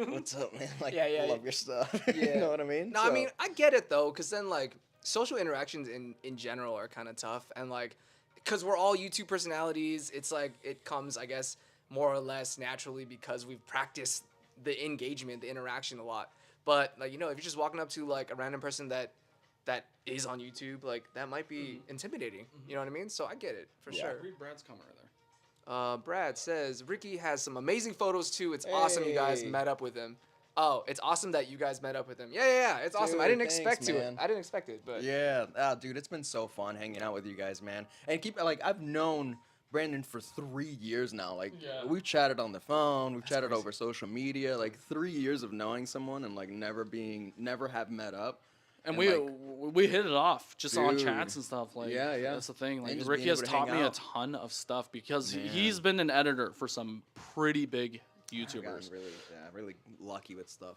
what's up, man? Like, Yeah, yeah, I love your stuff. Yeah. You know what I mean? No, I mean, I get it though, because then like social interactions in general are kind of tough, and like because we're all YouTube personalities, it's like it comes, I guess, more or less naturally because we've practiced the engagement, the interaction a lot. But like, you know, if you're just walking up to like a random person that that is on YouTube, like that might be intimidating. You know what I mean? So I get it for sure. Read Brad's comment right there. Brad says Ricky has some amazing photos too. It's awesome you guys Hey. met up with him. Oh, it's awesome that you guys met up with him. Yeah. It's awesome. I Dude, didn't expect thanks, to. man. I didn't expect it, but Yeah, dude, it's been so fun hanging out with you guys, man. And I've known Brandon for 3 years now. Like, Yeah. we've chatted on the phone, we've chatted over social media. Like 3 years of knowing someone and like never have met up. And like, we hit it off just on Dude. chats and stuff. Like, Yeah. that's the thing. Like, And just Ricky being has able to taught hang me a out. ton of stuff because Man. he's been an editor for some pretty big I've YouTubers. gotten really lucky with stuff.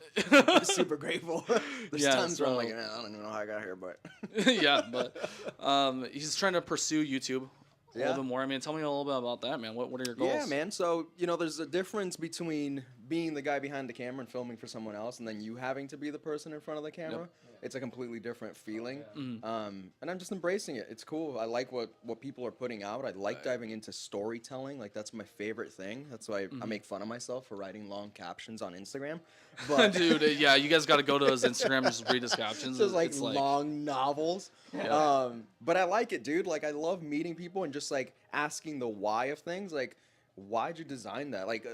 Super grateful. There's Yeah, times where I'm so- like, I don't even know how I got here, but Yeah, but he's trying to pursue YouTube a Yeah. little bit more. I mean, tell me a little bit about that, man. What are your goals? yeah, man. So there's a difference between being the guy behind the camera and filming for someone else, and then you having to be the person in front of the camera. It's a completely different feeling. And I'm just embracing it. It's cool. I like what people are putting out. I like diving into storytelling. Like that's my favorite thing. That's why I make fun of myself for writing long captions on Instagram. But Dude, yeah, you guys got to go to his Instagram and just read his captions. just like It's long novels. Yeah. But I like it, dude. Like I love meeting people and just like asking the why of things. Like, why'd you design that? Like,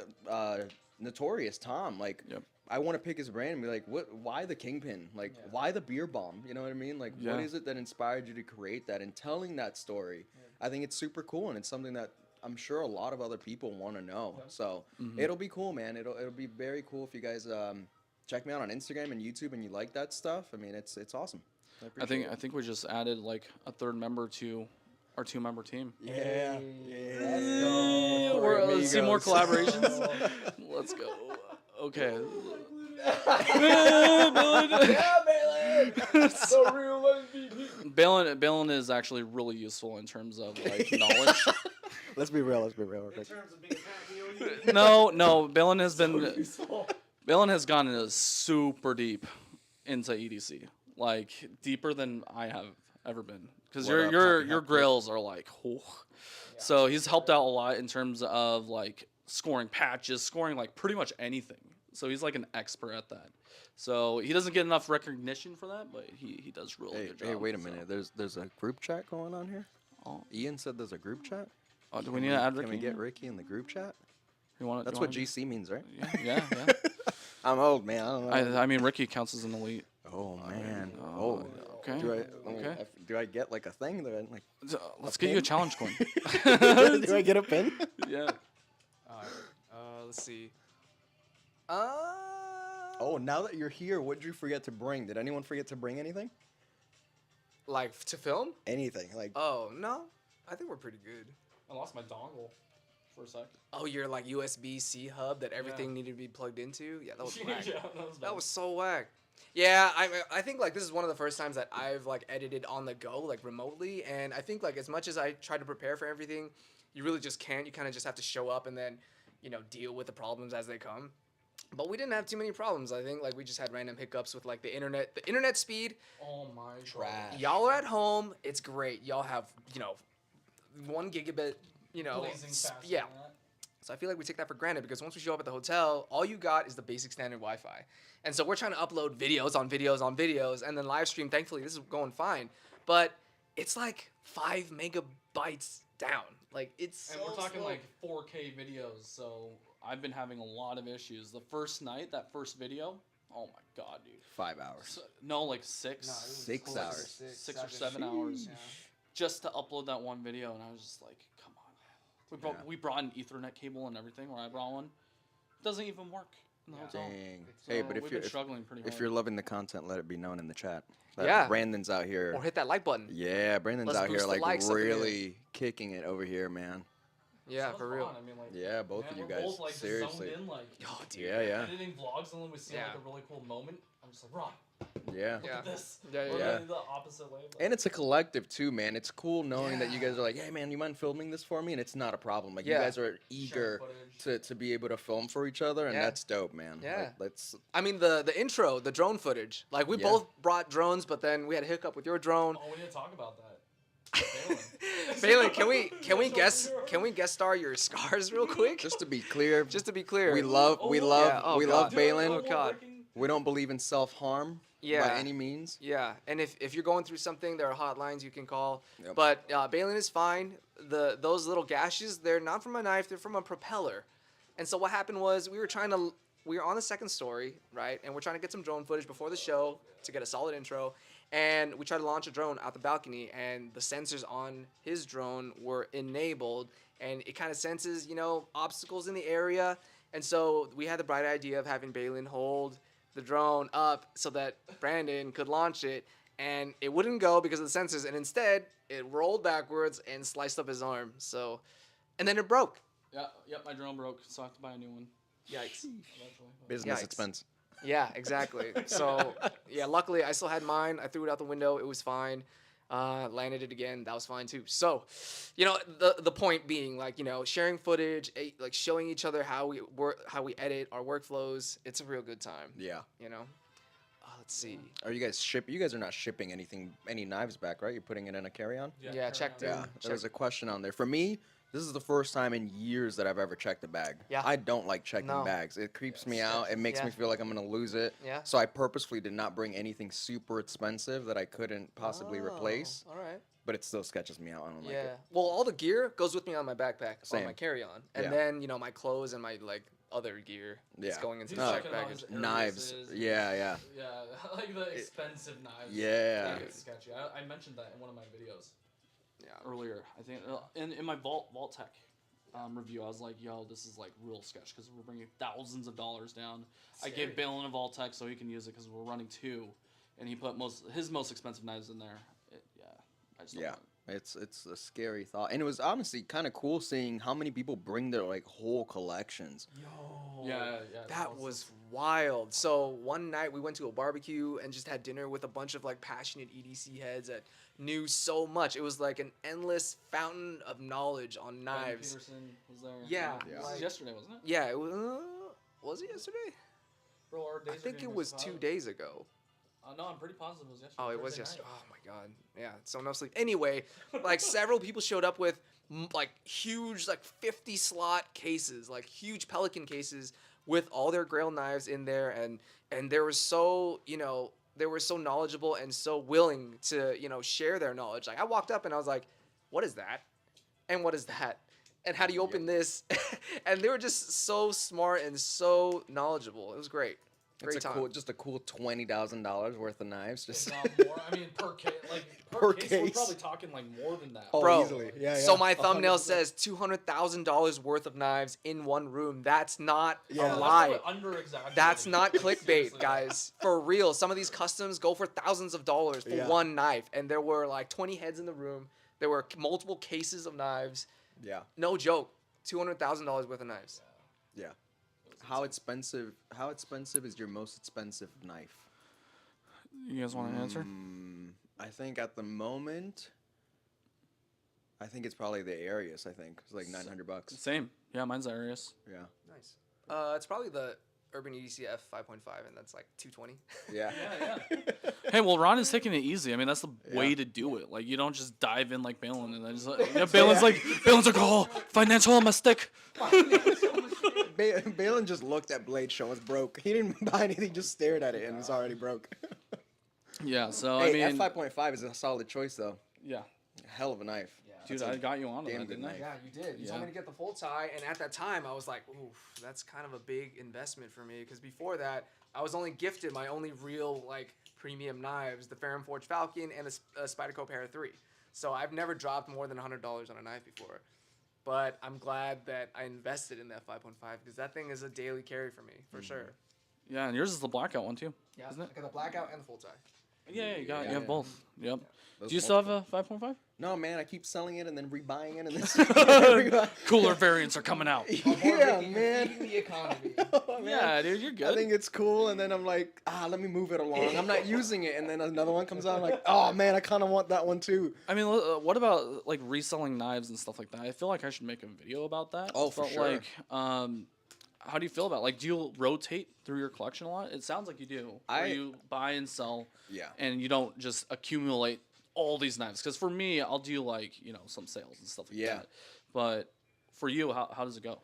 Notorious Tom. Like, Yep. I want to pick his brain and be like, why the Kingpin? Like, why the beer bomb? You know what I mean? Like, Yeah. what is it that inspired you to create that? And telling that story, I think it's super cool, and it's something that I'm sure a lot of other people want to know. So it'll be cool, man. It'll be very cool if you guys check me out on Instagram and YouTube and you like that stuff. I mean, it's awesome. I appreciate it. think we just added like a third member to our 2-member team. Yeah. Let's see more collaborations. Let's go. Okay. Balin is actually really useful in terms of like knowledge. Let's be real. real quick. No, Balin has been Balin has gone into super deep into EDC, like deeper than I have ever been. Because What up, your Happy Hep grails are like, oh. So he's helped out a lot in terms of like scoring patches, scoring like pretty much anything. So he's like an expert at that. So he doesn't get enough recognition for that, but he does really good job. Hey, wait a so. minute. There's a group chat going on here. Oh. Ian said there's a group chat. Oh, do we need to add Ricky? Can we get Ricky in the group chat? You want That's what GC means, right? Yeah. I'm old, man. I don't know. I mean, Ricky counts as an elite. Oh man. Oh, okay. Do I get like a thing that I, like? Let's get you a challenge coin. Do I get a pin? Yeah. let's see. Oh, now that you're here, what did you forget to bring? Did anyone forget to bring anything? Like to film? Anything? Like Oh no, I think we're pretty good. I lost my dongle for a sec. Oh, your like USB-C hub that everything needed to be plugged into? Yeah, that was whack. that That was so whack. Yeah, I think like this is one of the first times that I've like edited on the go, like remotely, and I think like as much as I try to prepare for everything, you really just can't. You kind of just have to show up and then, deal with the problems as they come. But we didn't have too many problems. I think like we just had random hiccups with like the internet speed. Oh my trash. Y'all are at home. It's great. Y'all have 1 gigabit. Blazing faster Yeah. than that. So I feel like we take that for granted because once we show up at the hotel, all you got is the basic standard Wi-Fi. And so we're trying to upload videos on videos on videos and then live stream. Thankfully, this is going fine. But it's like 5 megabytes down. Like it's And we're talking like 4K videos, so I've been having a lot of issues. The first night, that first video, oh my god, dude. 5 hours. No, like 6. 6 hours. 6 or 7 hours. Just to upload that one video, and I was just like, come on. We brought an Ethernet cable and everything, or I brought one. Doesn't even work in the hotel. Dang. So Hey, but we've been struggling pretty hard. if you're loving the content, let it be known in the chat. That Yeah. Brandon's out here. or hit that like button. Yeah, Brandon's Let's out here boost the like likes up in here. really kicking it over here, man. Yeah, So for fun. real. I mean, like, Yeah, both of you we're guys. both, like, just Seriously. zoned in, like, Oh, dude. Yeah, yeah. editing vlogs, and then we see like a really cool moment. I'm just like, Ron, Yeah. look Yeah. at this. Yeah, We're yeah. going the opposite way. And it's a collective too, man. It's cool knowing that you Yeah. guys are like, hey man, you mind filming this for me? And it's not a problem. Like Yeah. you guys are eager to be able to film for each other, and Yeah. that's dope, man. Yeah. Like, let's I mean the intro, the drone footage. Like we Yeah. both brought drones, but then we had a hiccup with your drone. Oh, we need to talk about that. Balin, can we guest star your scars real quick? just to be clear, Just to be clear. we love yeah. Oh, we God. love Balin. Oh, God. We don't believe in self-harm. Yeah. by any means. Yeah, and if you're going through something, there are hotlines you can call. Yep. But baling is fine. Those little gashes, they're not from a knife, they're from a propeller. And so what happened was we were on the second story, right? And we're trying to get some drone footage before the show to get a solid intro. And we tried to launch a drone out the balcony, and the sensors on his drone were enabled, and it kind of senses, obstacles in the area. And so we had the bright idea of having Balin hold the drone up so that Brandon could launch it, and it wouldn't go because of the sensors, and instead it rolled backwards and sliced up his arm. So, and then it broke. Yeah, yep, my drone broke, so I have to buy a new one. Yikes. Business Yikes. expense. Yeah, exactly. So, yeah, luckily I still had mine. I threw it out the window. It was fine. Landed it again. That was fine too. So, the point being, sharing footage, like showing each other how we work, how we edit our workflows. It's a real good time. Yeah. Let's see. Are you guys You guys are not shipping any knives back, right? You're putting it in a carry-on. Yeah, checked in. Yeah. There was a question on there. For me, this is the first time in years that I've ever checked a bag. Yeah. I don't like checking No. bags. It creeps me out. It makes Yeah. me feel like I'm gonna lose it. Yeah. So I purposefully did not bring anything super expensive that I couldn't possibly replace. All right. But it still sketches me out. I don't like Yeah. it. Well, all the gear goes with me on my backpack, on Same. my carry-on, and Yeah. then my clothes and my other gear is Yeah. going into He's the checking check out baggage. his Knives. Ariuses. Yeah. Yeah, like the expensive knives. Yeah. It's sketchy. I mentioned that in one of my videos Yeah. earlier. I think in my Vault Tech review, I was like, "Yo, this is like real sketch because we're bringing thousands of dollars down." I gave Balin a Vault Tech so he can use it because we're running 2, and he put his most expensive knives in there. I just don't Yeah. know. It's a scary thought, and it was honestly kind of cool seeing how many people bring their whole collections. Yeah. That was wild. So one night we went to a barbecue and just had dinner with a bunch of passionate EDC heads that knew so much. It was like an endless fountain of knowledge on Ben knives. Peterson was there. Yeah. This like- was yesterday, wasn't it? Yeah, it was it yesterday? Bro, our days I are think getting it was mixed 2 up. days ago. No, I'm pretty positive it was yesterday. Oh, it was Thursday yesterday. night. Oh my god. Yeah. So no sleep. Anyway, several people showed up with huge 50 slot cases, huge Pelican cases with all their Grail knives in there, and they were so they were so knowledgeable and so willing to share their knowledge. I walked up and I was like, "What is that? And what is that? And how do you open this?" And they were just so smart and so knowledgeable. It was great. Great It's time. a cool $20,000 worth of knives. Just If not more. I mean, per case. Per case, we're case. probably talking more than that. Oh, Bro, easily. Yeah, so yeah. my thumbnail 100%. says $200,000 worth of knives in one room. That's not Yeah. a lie. Under exaggerated. That's not clickbait, guys. For real, some of these customs go for thousands of dollars for Yeah. one knife, and there were 20 heads in the room. There were multiple cases of knives. Yeah. No joke, $200,000 worth of knives. Yeah. How expensive is your most expensive knife? You guys want to answer? I think at the moment, it's probably the Arius. I think it's like $900. Same. Yeah, mine's Arius. Yeah. Nice. It's probably the Urban EDCF 5.5, and that's $220. Yeah. Yeah. Hey, well, Ron is taking it easy. I mean, that's the Yeah. way to do it. You don't just dive in like Balin and then just Balin's like, oh, financial on my stick. Balin just looked at Blade Show. It's broke. He didn't buy anything. Just stared at it and it's already broke. Yeah. So Hey, I mean, F5.5 is a solid choice though. yeah, Hell of a knife. dude, That's I a got you on damn that, good didn't I? knife. Yeah, you did. You told me to get the full tie, and at that time, I was like, "Oof, that's kind of a big investment for me." Because before that, I was only gifted my only real premium knives, the Ferrum Forge Falcon and a Spyderco Para 3. So I've never dropped more than $100 on a knife before. But I'm glad that I invested in that 5.5 because that thing is a daily carry for me for sure. Yeah, and yours is the blackout one too, Yeah, isn't it? I got the blackout and the full tie. Yeah, you Yeah, have yeah. both. Yep. Those Do you still have a 5.5? No, man, I keep selling it and then rebuying it and then. Cooler variants are coming out. Yeah, man. Feeding the economy. Oh, man. Yeah, dude, you're good. I think it's cool, and then I'm like, let me move it along. I'm not using it, and then another one comes out. I'm like, oh man, I kind of want that one too. I mean, what about reselling knives and stuff like that? I feel like I should make a video about that. Oh, for but, sure. How do you feel about it? Do you rotate through your collection a lot? It sounds like you do. Where you buy and sell. Yeah. And you don't just accumulate all these knives. Because for me, I'll do some sales and stuff like Yeah. that. But for you, how does it go? In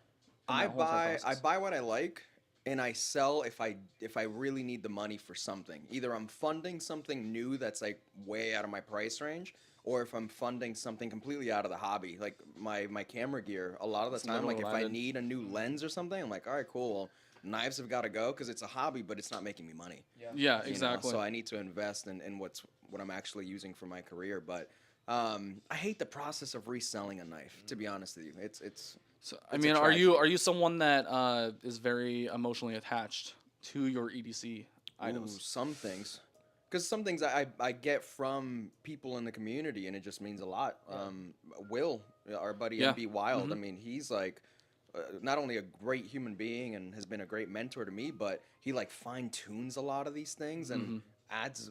I that whole entire buy process? what I like, and I sell if I really need the money for something. Either I'm funding something new that's like way out of my price range, or if I'm funding something completely out of the hobby, like my camera gear. A lot of the time, like if I need a new lens or something, I'm like, all right, cool. Well, knives have got to go because it's a hobby, but it's not making me money. Yeah, You know, exactly. so I need to invest in what I'm actually using for my career. But I hate the process of reselling a knife. To be honest with you, it's. So, I It's a mean, tragedy. are you someone that is very emotionally attached to your EDC items? Ooh, some things. Because some things I get from people in the community, and it just means a lot. Will, our buddy Yeah. MB Wild, I mean, he's like not only a great human being and has been a great mentor to me, but he like fine tunes a lot of these things and adds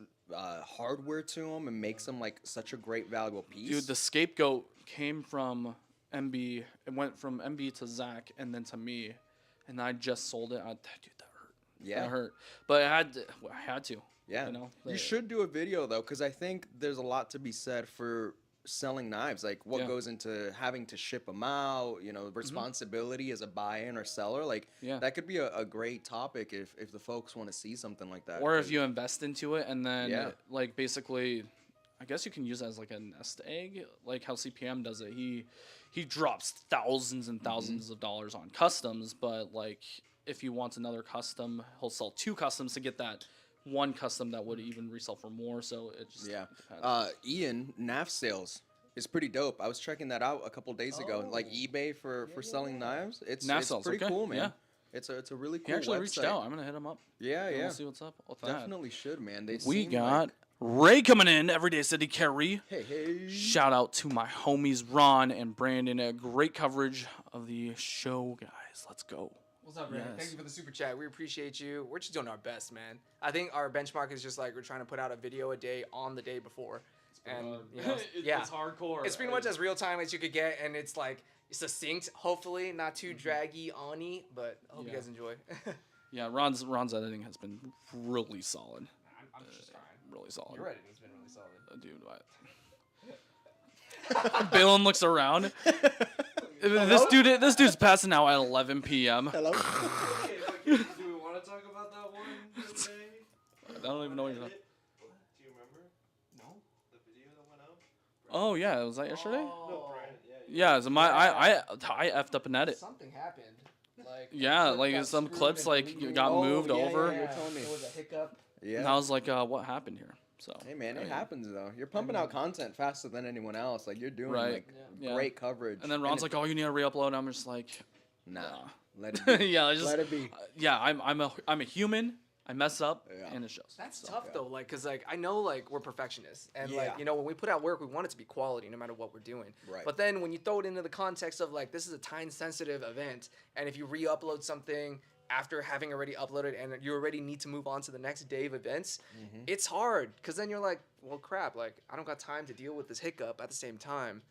hardware to them and makes them like such a great, valuable piece. Dude, the scapegoat came from MB. It went from MB to Zach and then to me, and I just sold it. Dude, that hurt. Yeah. That hurt. But I had to. Yeah. You know, You should do a video though, because I think there's a lot to be said for selling knives. Like what goes into having to ship them out, you know, responsibility as a buy-in or seller. Like that could be a great topic if the folks want to see something like that. Or if you invest into it and then like basically, I guess you can use it as like a nest egg, like how CPM does it. He drops thousands and thousands of dollars on customs, but like if he wants another custom, he'll sell 2 customs to get that one custom that would even resell for more. So it just depends. Ian, NAF sales is pretty dope. I was checking that out a couple days ago. Like eBay for selling knives. It's pretty cool, man. Yeah. It's a really cool He actually website. reached out. I'm gonna hit him up. Yeah. We'll see what's up with that. Definitely should, man. They We seem got like, Ray coming in, Everyday City Carry. hey. Shout out to my homies Ron and Brandon. A great coverage of the show, guys. Let's go. What's up, Ray? Yes. Thank you for the super chat. We appreciate you. We're just doing our best, man. I think our benchmark is just like we're trying to put out a video a day on the day before. And you know, It's hardcore. It's pretty much as real time as you could get, and it's like succinct, hopefully not too draggy on-y, but I hope you guys enjoy. Yeah, Ron's editing has been really solid. I'm just trying. Really solid. Your editing's been really solid. Dude, what? Balin looks around. This dude's passing out at 11 p.m. Hello. Okay, but do we want to talk about that one today? I don't even know what you're talking. Do you remember? No. The video that went up? Oh yeah, was that yesterday? No, Brian. Yeah. Yeah, so I effed up an edit. Something happened. Like Yeah, like some clips like got moved over. You're telling me. There was a hiccup. And Yeah. I was like, what happened here? So Hey man, I it mean, happens though. You're pumping out content faster than anyone else. Like you're doing Right. like Yeah. great coverage. And then Ron's like, "Oh, you need to re-upload." And I'm just like, nah, nah. let it be. Yeah, I just Let it be. yeah. I'm a human. I mess up, Yeah. and it shows. That's So, tough though, like, cause like I know like we're perfectionists, and like Yeah. you know when we put out work, we want it to be quality no matter what we're doing. Right. But then when you throw it into the context of like this is a time sensitive event, and if you re-upload something after having already uploaded and you already need to move on to the next day of events, it's hard, cause then you're like, well, crap, like I don't got time to deal with this hiccup at the same time.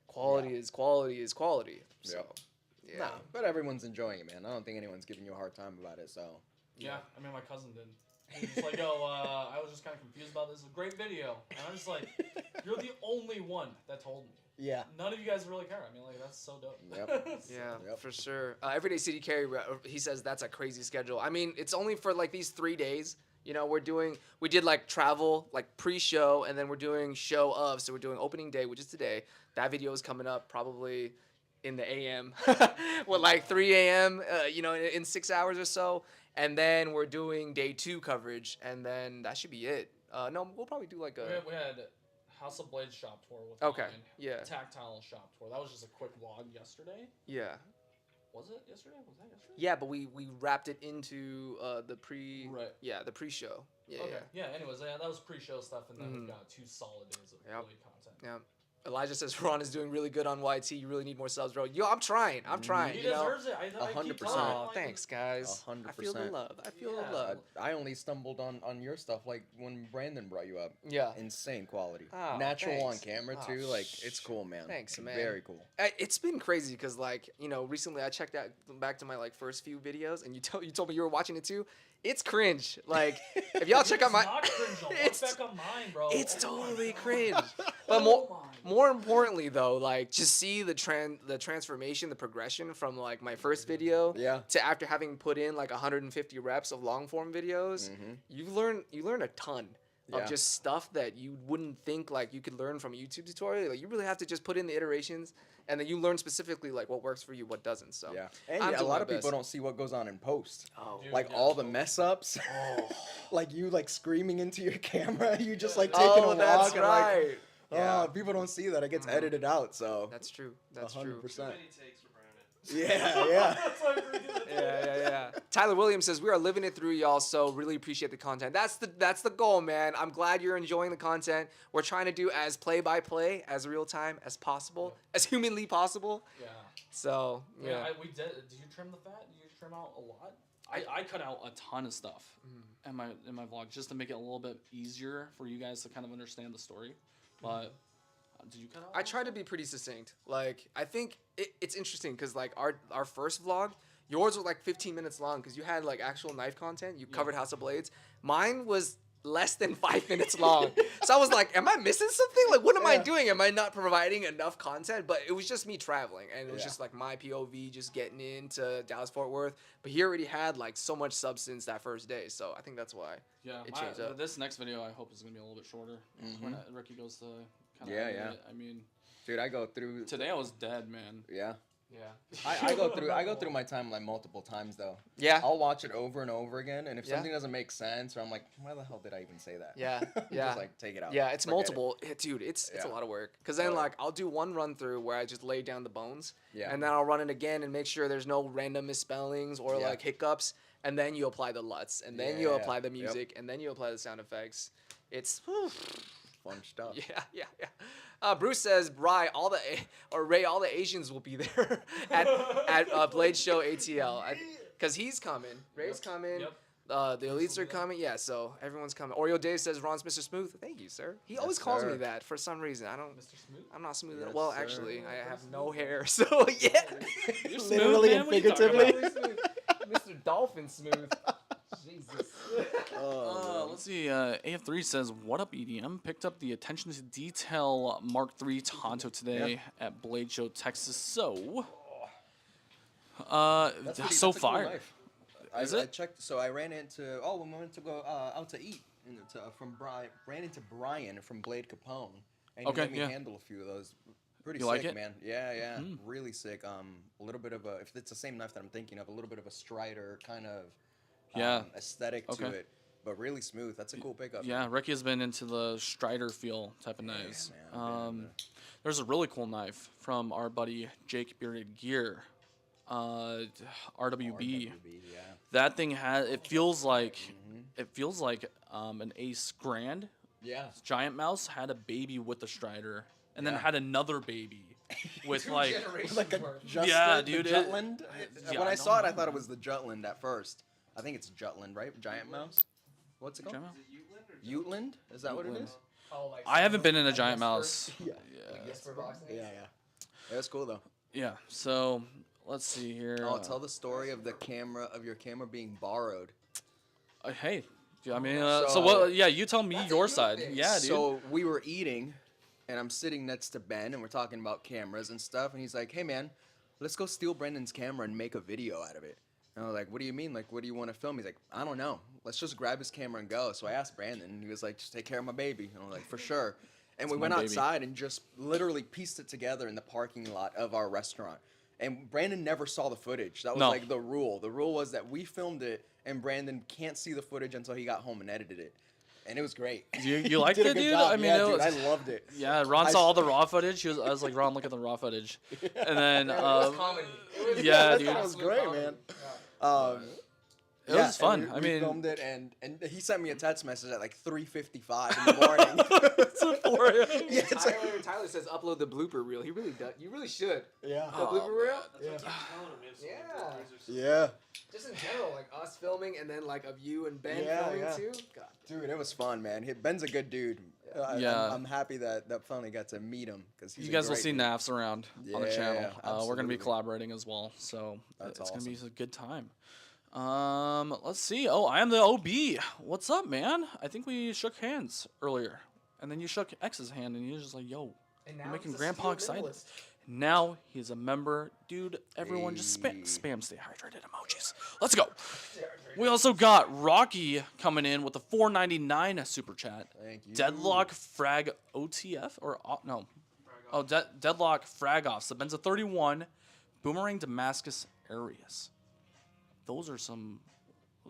Quality is quality is quality. So, Yep. yeah. Nah, but everyone's enjoying it, man. I don't think anyone's giving you a hard time about it. So Yeah, I mean, my cousin did. He was just like, "Oh, I was just kind of confused about this. It's a great video." And I'm just like, "You're the only one that told me. yeah, None of you guys really care." I mean, like, that's so dope. Yep. Yeah, Yep. for sure. Everyday City Carry, he says that's a crazy schedule. I mean, it's only for like these 3 days. You know, we did like travel, like pre-show, and then we're doing show of. So we're doing opening day, which is today. That video is coming up probably in the AM, what, like 3 a.m., you know, in 6 hours or so. And then we're doing day 2 coverage, and then that should be it. No, we'll probably do like a... We had House of Blades shop tour with Okay, mine. yeah. Tactile shop tour. That was just a quick vlog yesterday. Yeah. Was it yesterday? Was that yesterday? Yeah, but we wrapped it into the pre... Right. Yeah, the pre-show. Yeah, Okay. Yeah. Anyways, yeah, that was pre-show stuff, and then we've got 2 solid days of Yep. really content. yeah. Elijah says Ron is doing really good on YT. You really need more subs, bro. Yo, I'm trying. He you know? deserves it. I keep 100%. telling him, Oh, like, thanks, guys. 100%. I feel the love. I feel Yeah. the love. I only stumbled on your stuff like when Brandon brought you up. Yeah. Insane quality. Oh, Natural on thanks. camera Oh, too. Like it's cool, man. Thanks, man. Very cool. It's been crazy because, like, you know, recently I checked out back to my like first few videos, and you told me you were watching it too. It's cringe. Like, if y'all check out my, It's not cringe. I'll look It's- back on mine, bro. it's totally cringe. But more importantly though, like just see the transformation, the progression from like my first video to after having put in like 150 reps of long form videos, you learn a ton of just stuff that you wouldn't think like you could learn from a YouTube tutorial. Like you really have to just put in the iterations, and then you learn specifically like what works for you, what doesn't. So and a lot of people don't see what goes on in post. Like all the mess ups, like you like screaming into your camera, you just like taking a walk. That's and, right. Like, people don't see that. It gets edited out. So that's true. That's 100%. True. Too many takes for Brandon. Yeah. Tyler Williams says we are living it through, y'all. So really appreciate the content. That's the goal, man. I'm glad you're enjoying the content. We're trying to do as play by play, as real time as possible, as humanly possible. Yeah. So we did. Did you trim the fat? Did you trim out a lot? I cut out a ton of stuff in my vlog just to make it a little bit easier for you guys to kind of understand the story. But did you cut out? I try to be pretty succinct. Like I think it's interesting because like our first vlog, yours was like 15 minutes long because you had like actual knife content. You covered House of Blades. Mine was less than 5 minutes long. So I was like, am I missing something? Like, what am I doing? Am I not providing enough content? But it was just me traveling, and it was just like my POV just getting into Dallas-Fort Worth. But he already had like so much substance that first day, so I think that's why it changed up. This next video I hope is gonna be a little bit shorter when Ricky goes to kind of it. I mean, dude, I go through. Today I was dead, man. Yeah. I go through my timeline multiple times though. Yeah. I'll watch it over and over again, and if something doesn't make sense, or I'm like, why the hell did I even say that? Just like take it out. Yeah, it's multiple. Dude, it's a lot of work. Cause then like I'll do one run through where I just lay down the bones. And then I'll run it again and make sure there's no random misspellings or like hiccups. And then you apply the LUTs, and then you apply the music, and then you apply the sound effects. It's fun stuff. Yeah. Bruce says, Ray, all the Asians will be there at Blade Show ATL, because he's coming. Ray's coming. Yep. The elites are coming. Yeah, so everyone's coming. Oreo Dave says, Ron's Mr. Smooth. Thank you, sir. He always calls me that for some reason. Mr. Smooth? I'm not smooth. Yes, Well, sir. actually, I have no hair, so yeah. You're smooth, Literally man. and What are you talking about? figuratively. Mr. Dolphin Smooth. Jesus. Let's see. AF3 says, "What up, EDM? Picked up the attention to detail Mark III Tonto today at Blade Show, Texas. So, so fire. Cool knife. Is I it? checked. So I ran into. When we went to go out to eat, ran into Brian from Blade Capone, and he let me handle a few of those. Pretty You sick, like it? man. Yeah, really sick. A little bit of a, if it's the same knife that I'm thinking of, a little bit of a Strider kind of aesthetic to it, but really smooth. That's a cool pickup. Yeah, Ricky has been into the Strider feel type of knives. Man, There's a really cool knife from our buddy Jake Bearded Gear, RWB. That thing it feels like an Ace Grand. Yeah. Giant Mouse had a baby with the Strider, and then had another baby with like a dude, Jutland. Yeah, When I I saw it, I don't thought it was the Jutland at first. I think it's Jutland, right? Giant Mouse. What's it called? Giant Mouse? Utland? Is that what it is? I haven't been in a Giant Mouse. Yeah. It was cool though. Yeah. So let's see here. I'll tell the story of your camera being borrowed. Hey. I mean, so what? Yeah, you tell me your side. Yeah, dude. So we were eating, and I'm sitting next to Ben, and we're talking about cameras and stuff, and he's like, "Hey man, let's go steal Brendan's camera and make a video out of it." And I was like, "What do you mean? Like, what do you want to film?" He's like, "I don't know. Let's just grab his camera and go." So I asked Brandon, and he was like, "Just take care of my baby." And I was like, "For sure." And we went outside and just literally pieced it together in the parking lot of our restaurant. And Brandon never saw the footage. That was like the rule. The rule was that we filmed it, and Brandon can't see the footage until he got home and edited it. And it was great. You liked Did a it, good dude? job. I mean, yeah, dude, I loved it. Yeah, Ron saw all the raw footage. I was like, Ron, look at the raw footage. And then, comedy. yeah, dude. That was great, man. It was fun. We mean, filmed it, and he sent me a text message at like 3:55 in the morning. it's a 4 a.m. Yeah, it's like, Tyler says upload the blooper reel. He really does. You really should. yeah. The blooper reel? Yeah. Just in general, like us filming and then like of you and Ben Yeah, filming yeah. too. God. Dude, it was fun, man. Ben's a good dude. Yeah. I'm happy that finally got to meet him because You guys will see NAFs around on the Yeah, channel. We're going to absolutely. be collaborating as well, so That's it's going to awesome. be a good time. Let's see. Oh, I am the OB. What's up, man? I think we shook hands earlier. And then you shook X's hand, and you're just like, yo, And you're now making he's a Grandpa skilled excited. minimalist. Now he's a member. Dude, everyone just spam stay hydrated emojis. Let's go. We also got Rocky coming in with a $4.99 super chat. Thank you. Deadlock Frag OTF? Or, no. Oh, Deadlock Frag Off. Sabenza 31. Boomerang Damascus Arius. Those are some...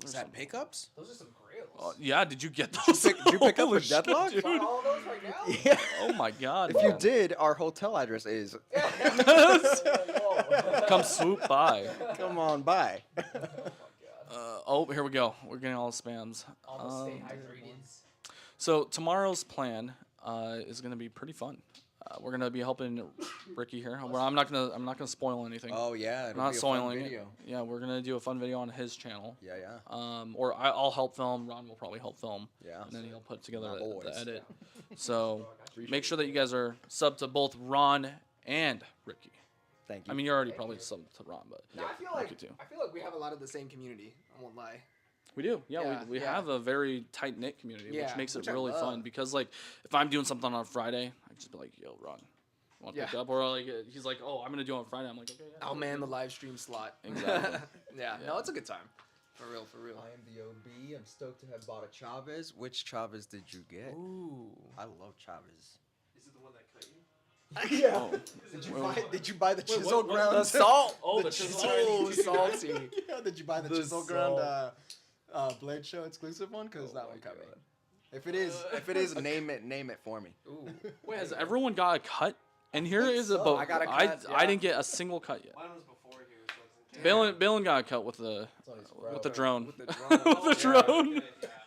Is that pickups? Those are some grails. Yeah, did you get those? Did you pick up Holy a Deadlock? shit, Buy dude. all those right now? Yeah. Oh my god. If you man. did, our hotel address is. Come swoop by. Come on by. Oh, here we go. We're getting all the spams. Almost stay hydrated. So tomorrow's plan is gonna be pretty fun. We're gonna be helping Ricky here. Well, I'm not gonna spoil anything. Oh yeah, I'm it'll not be a fun spoiling it. video. Yeah, we're gonna do a fun video on his channel. Yeah, yeah. Or I'll help film. Ron will probably help film. Yeah. And then he'll put together My the boys. edit. So make sure that you guys are subbed to both Ron and Ricky. Thank you. I mean, you're already probably subbed to Ron, but No, I feel Ricky too. like we have a lot of the same community. I won't lie. We do, yeah. Yeah, we yeah. have a very tight knit community, Yeah, which makes it which I really fun. love. Because like, if I'm doing something on Friday, I just be like, "Yo, Ron, want to pick Yeah. up?" Or like, he's like, "Oh, I'm gonna do it on Friday." I'm like, "Okay, yeah." I'll man the live stream slot. Exactly. Yeah, no, it's a good time. For real, for real. I am the OB. I'm stoked to have bought a Chavez. Which Chavez did you get? Ooh. I love Chavez. Is it the one that cut you? Yeah. Oh. Did you buy the Wait, chisel what? ground? The salt. Oh, The the chisel. chisel. Oh, salty. Yeah, did you buy the The chisel ground salt. Blade Show exclusive one? Because that my one cut me. God. If it is, name it for me. Ooh. Wait, has everyone got a cut? And here is a so. boat. I got a I cut, I yeah. didn't get a single cut yet. Mine was before here, so it's Balin got a cut with the drone. With the drone. With the Yeah. drone.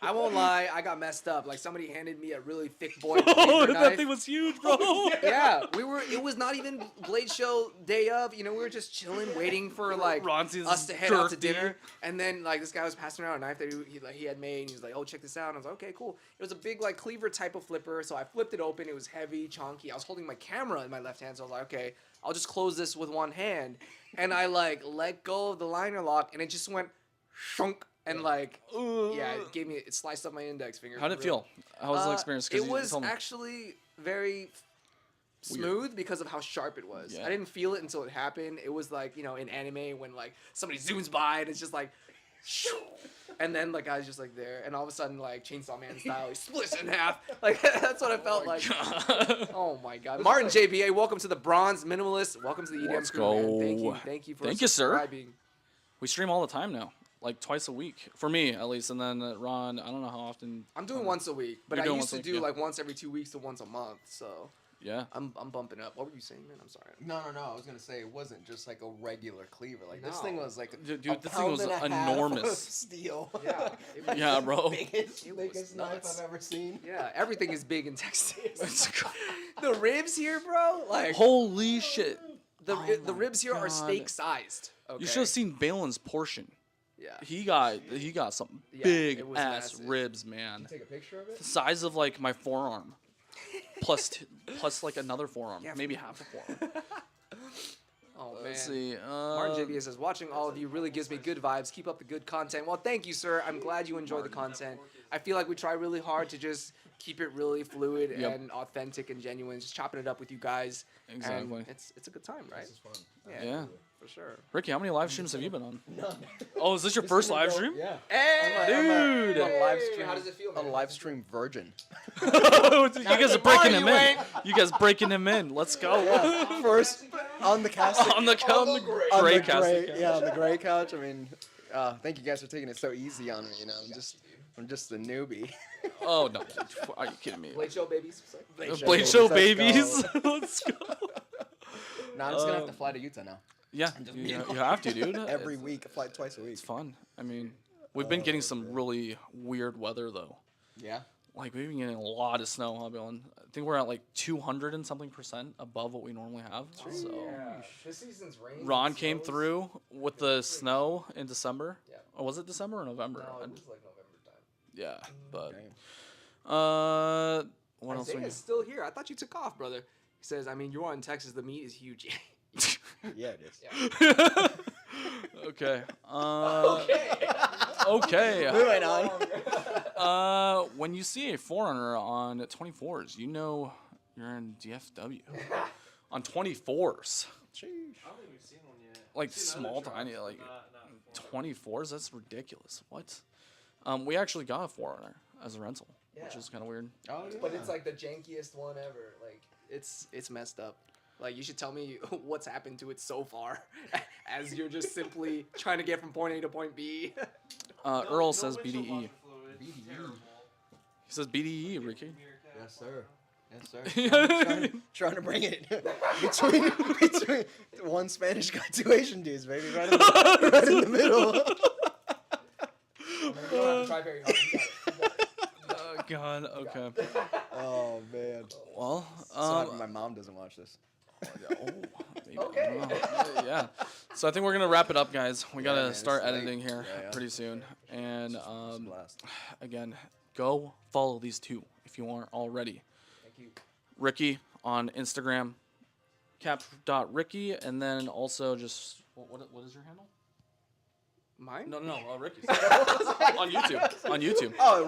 I won't lie, I got messed up. Like somebody handed me a really thick boy Oh, paper that knife. thing was huge, bro. Yeah, it was not even Blade Show day of. You know, we were just chilling, waiting for like Ronzi's us to head out to jerky. dinner. And then like this guy was passing around a knife that he had made. And he was like, "Oh, check this out." And I was like, "Okay, cool." It was a big like cleaver type of flipper. So I flipped it open. It was heavy, chunky. I was holding my camera in my left hand, so I was like, "Okay, I'll just close this with one hand." And I like let go of the liner lock, and it just went shunk. And like, yeah, it sliced up my index finger. How'd for it real. feel? How was the experience? 'Cause It you was told me- actually very smooth because of how sharp it was. Yeah. I didn't feel it until it happened. It was like, you know, in anime when like somebody zooms by and it's just like, shoo, and then like I was just like there, and all of a sudden like Chainsaw Man style, he splits in half. Like that's what I felt like. Oh my god, Martin JBA, welcome to the Bronze Minimalist. Welcome to the EDM Let's crew, man. go. Thank you for Thank you, sir. subscribing. We stream all the time now, like twice a week for me at least, and then Ron, I don't know how often. I'm doing once a week, but You're I doing used to once a do week, yeah. like once every 2 weeks to once a month. So Yeah. I'm bumping up. What were you saying, man? I'm sorry. No. I was gonna say it wasn't just like a regular cleaver. Like this No. thing was like Dude, a this thing pound was and a half of enormous. steel. Yeah. It was- Yeah, bro. biggest It was biggest knife nuts. I've ever seen. Yeah, everything is big in Texas. The ribs here, bro, like Holy shit! the Oh the my ribs here are God. steak sized. Okay. You should have seen Balin's portion. Yeah. He got some Yeah, big it was ass massive. ribs, man. Take a picture of it. The size of like my forearm, plus like another forearm, Yeah, maybe half a forearm. Oh man. Let's see. Martin JBS says, watching all of you really gives me good vibes. Keep up the good content. Well, thank you, sir. I'm glad you enjoy the content. I feel like we try really hard to just keep it really fluid Yep. and authentic and genuine. Just chopping it up with you guys. Exactly. And it's a good time, right? This is fun. Yeah. For sure. Ricky, how many live streams have you been on? None. Oh, is this your first live stream? Yeah. Hey, Dude. I'm a live stream. How does it feel, A man? live stream virgin. You guys are breaking you him in. ain't. You guys breaking him in. Let's go. First on the casting. on the on gray the casting. gray, yeah, on the gray couch. I mean, thank you guys for taking it so easy on me. You know, I'm just a newbie. Oh no! Are you kidding me? Blade Show babies. Blade Show Let's babies. go. Let's go. Now I'm just gonna have to fly to Utah now. Yeah, you have to, dude. Every It's- week, fly twice a week. It's fun. I mean, we've been getting some really weird weather though. Yeah. Like we've been getting a lot of snow, huh, Dylan? I think we're at like 200 and something % above what we normally have. So This season's rain. Ron came through with the snow in December. Yeah. Or was it December or November? No, it was like November time. Yeah, but Damn. what else? we Isaiah's still here. I thought you took off, brother. He says, I mean, you are in Texas. The meat is huge. Yeah, it is. Okay. Okay. Okay. Moving on. When you see a Forerunner on 24s, you know you're in DFW. On 24s. Sheesh. I don't think we've seen one yet. Like We've seen other small, trucks, tiny, but like not 24s. That's ridiculous. What? We actually got a Forerunner as a rental, which Yeah. is kind of weird. Oh yeah. But it's like the jankiest one ever. Like it's messed up. Like you should tell me what's happened to it so far, as you're just simply trying to get from point A to point B. Earl says windshield BDE. washer fluid. BDE. Terrible. He says BDE, Ricky. Yes, sir. Yes, sir. Trying to bring it between one Spanish guy, two Asian dudes, baby, right in the middle. You don't have to try very hard. You got it. Oh God. Okay. Oh man. Well, So happy my mom doesn't watch this. Maybe. Okay. Yeah. So I think we're gonna wrap it up, guys. We gotta man, start it's late. editing here Yeah. pretty soon. And It's a blast. again, go follow these two if you aren't already. Thank you. Ricky on Instagram, cap.ricky, and then also just what is your handle? Mine? No, Ricky's on YouTube. On YouTube, Oh,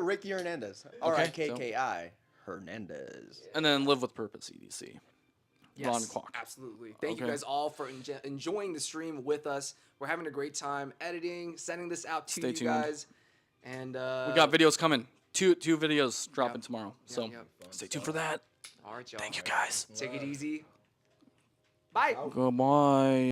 Ricky Hernandez. Okay, RIKKI Hernandez. and then Live with Purpose EDC. Ron Yes, Kwok. absolutely. Thank you Okay. guys all for enjoying the stream with us. We're having a great time editing, sending this out to Stay you tuned. guys. And We got videos coming. Two videos dropping tomorrow. So yep. stay tuned for that. All right, y'all. Thank you guys. Take it easy. Bye. Goodbye.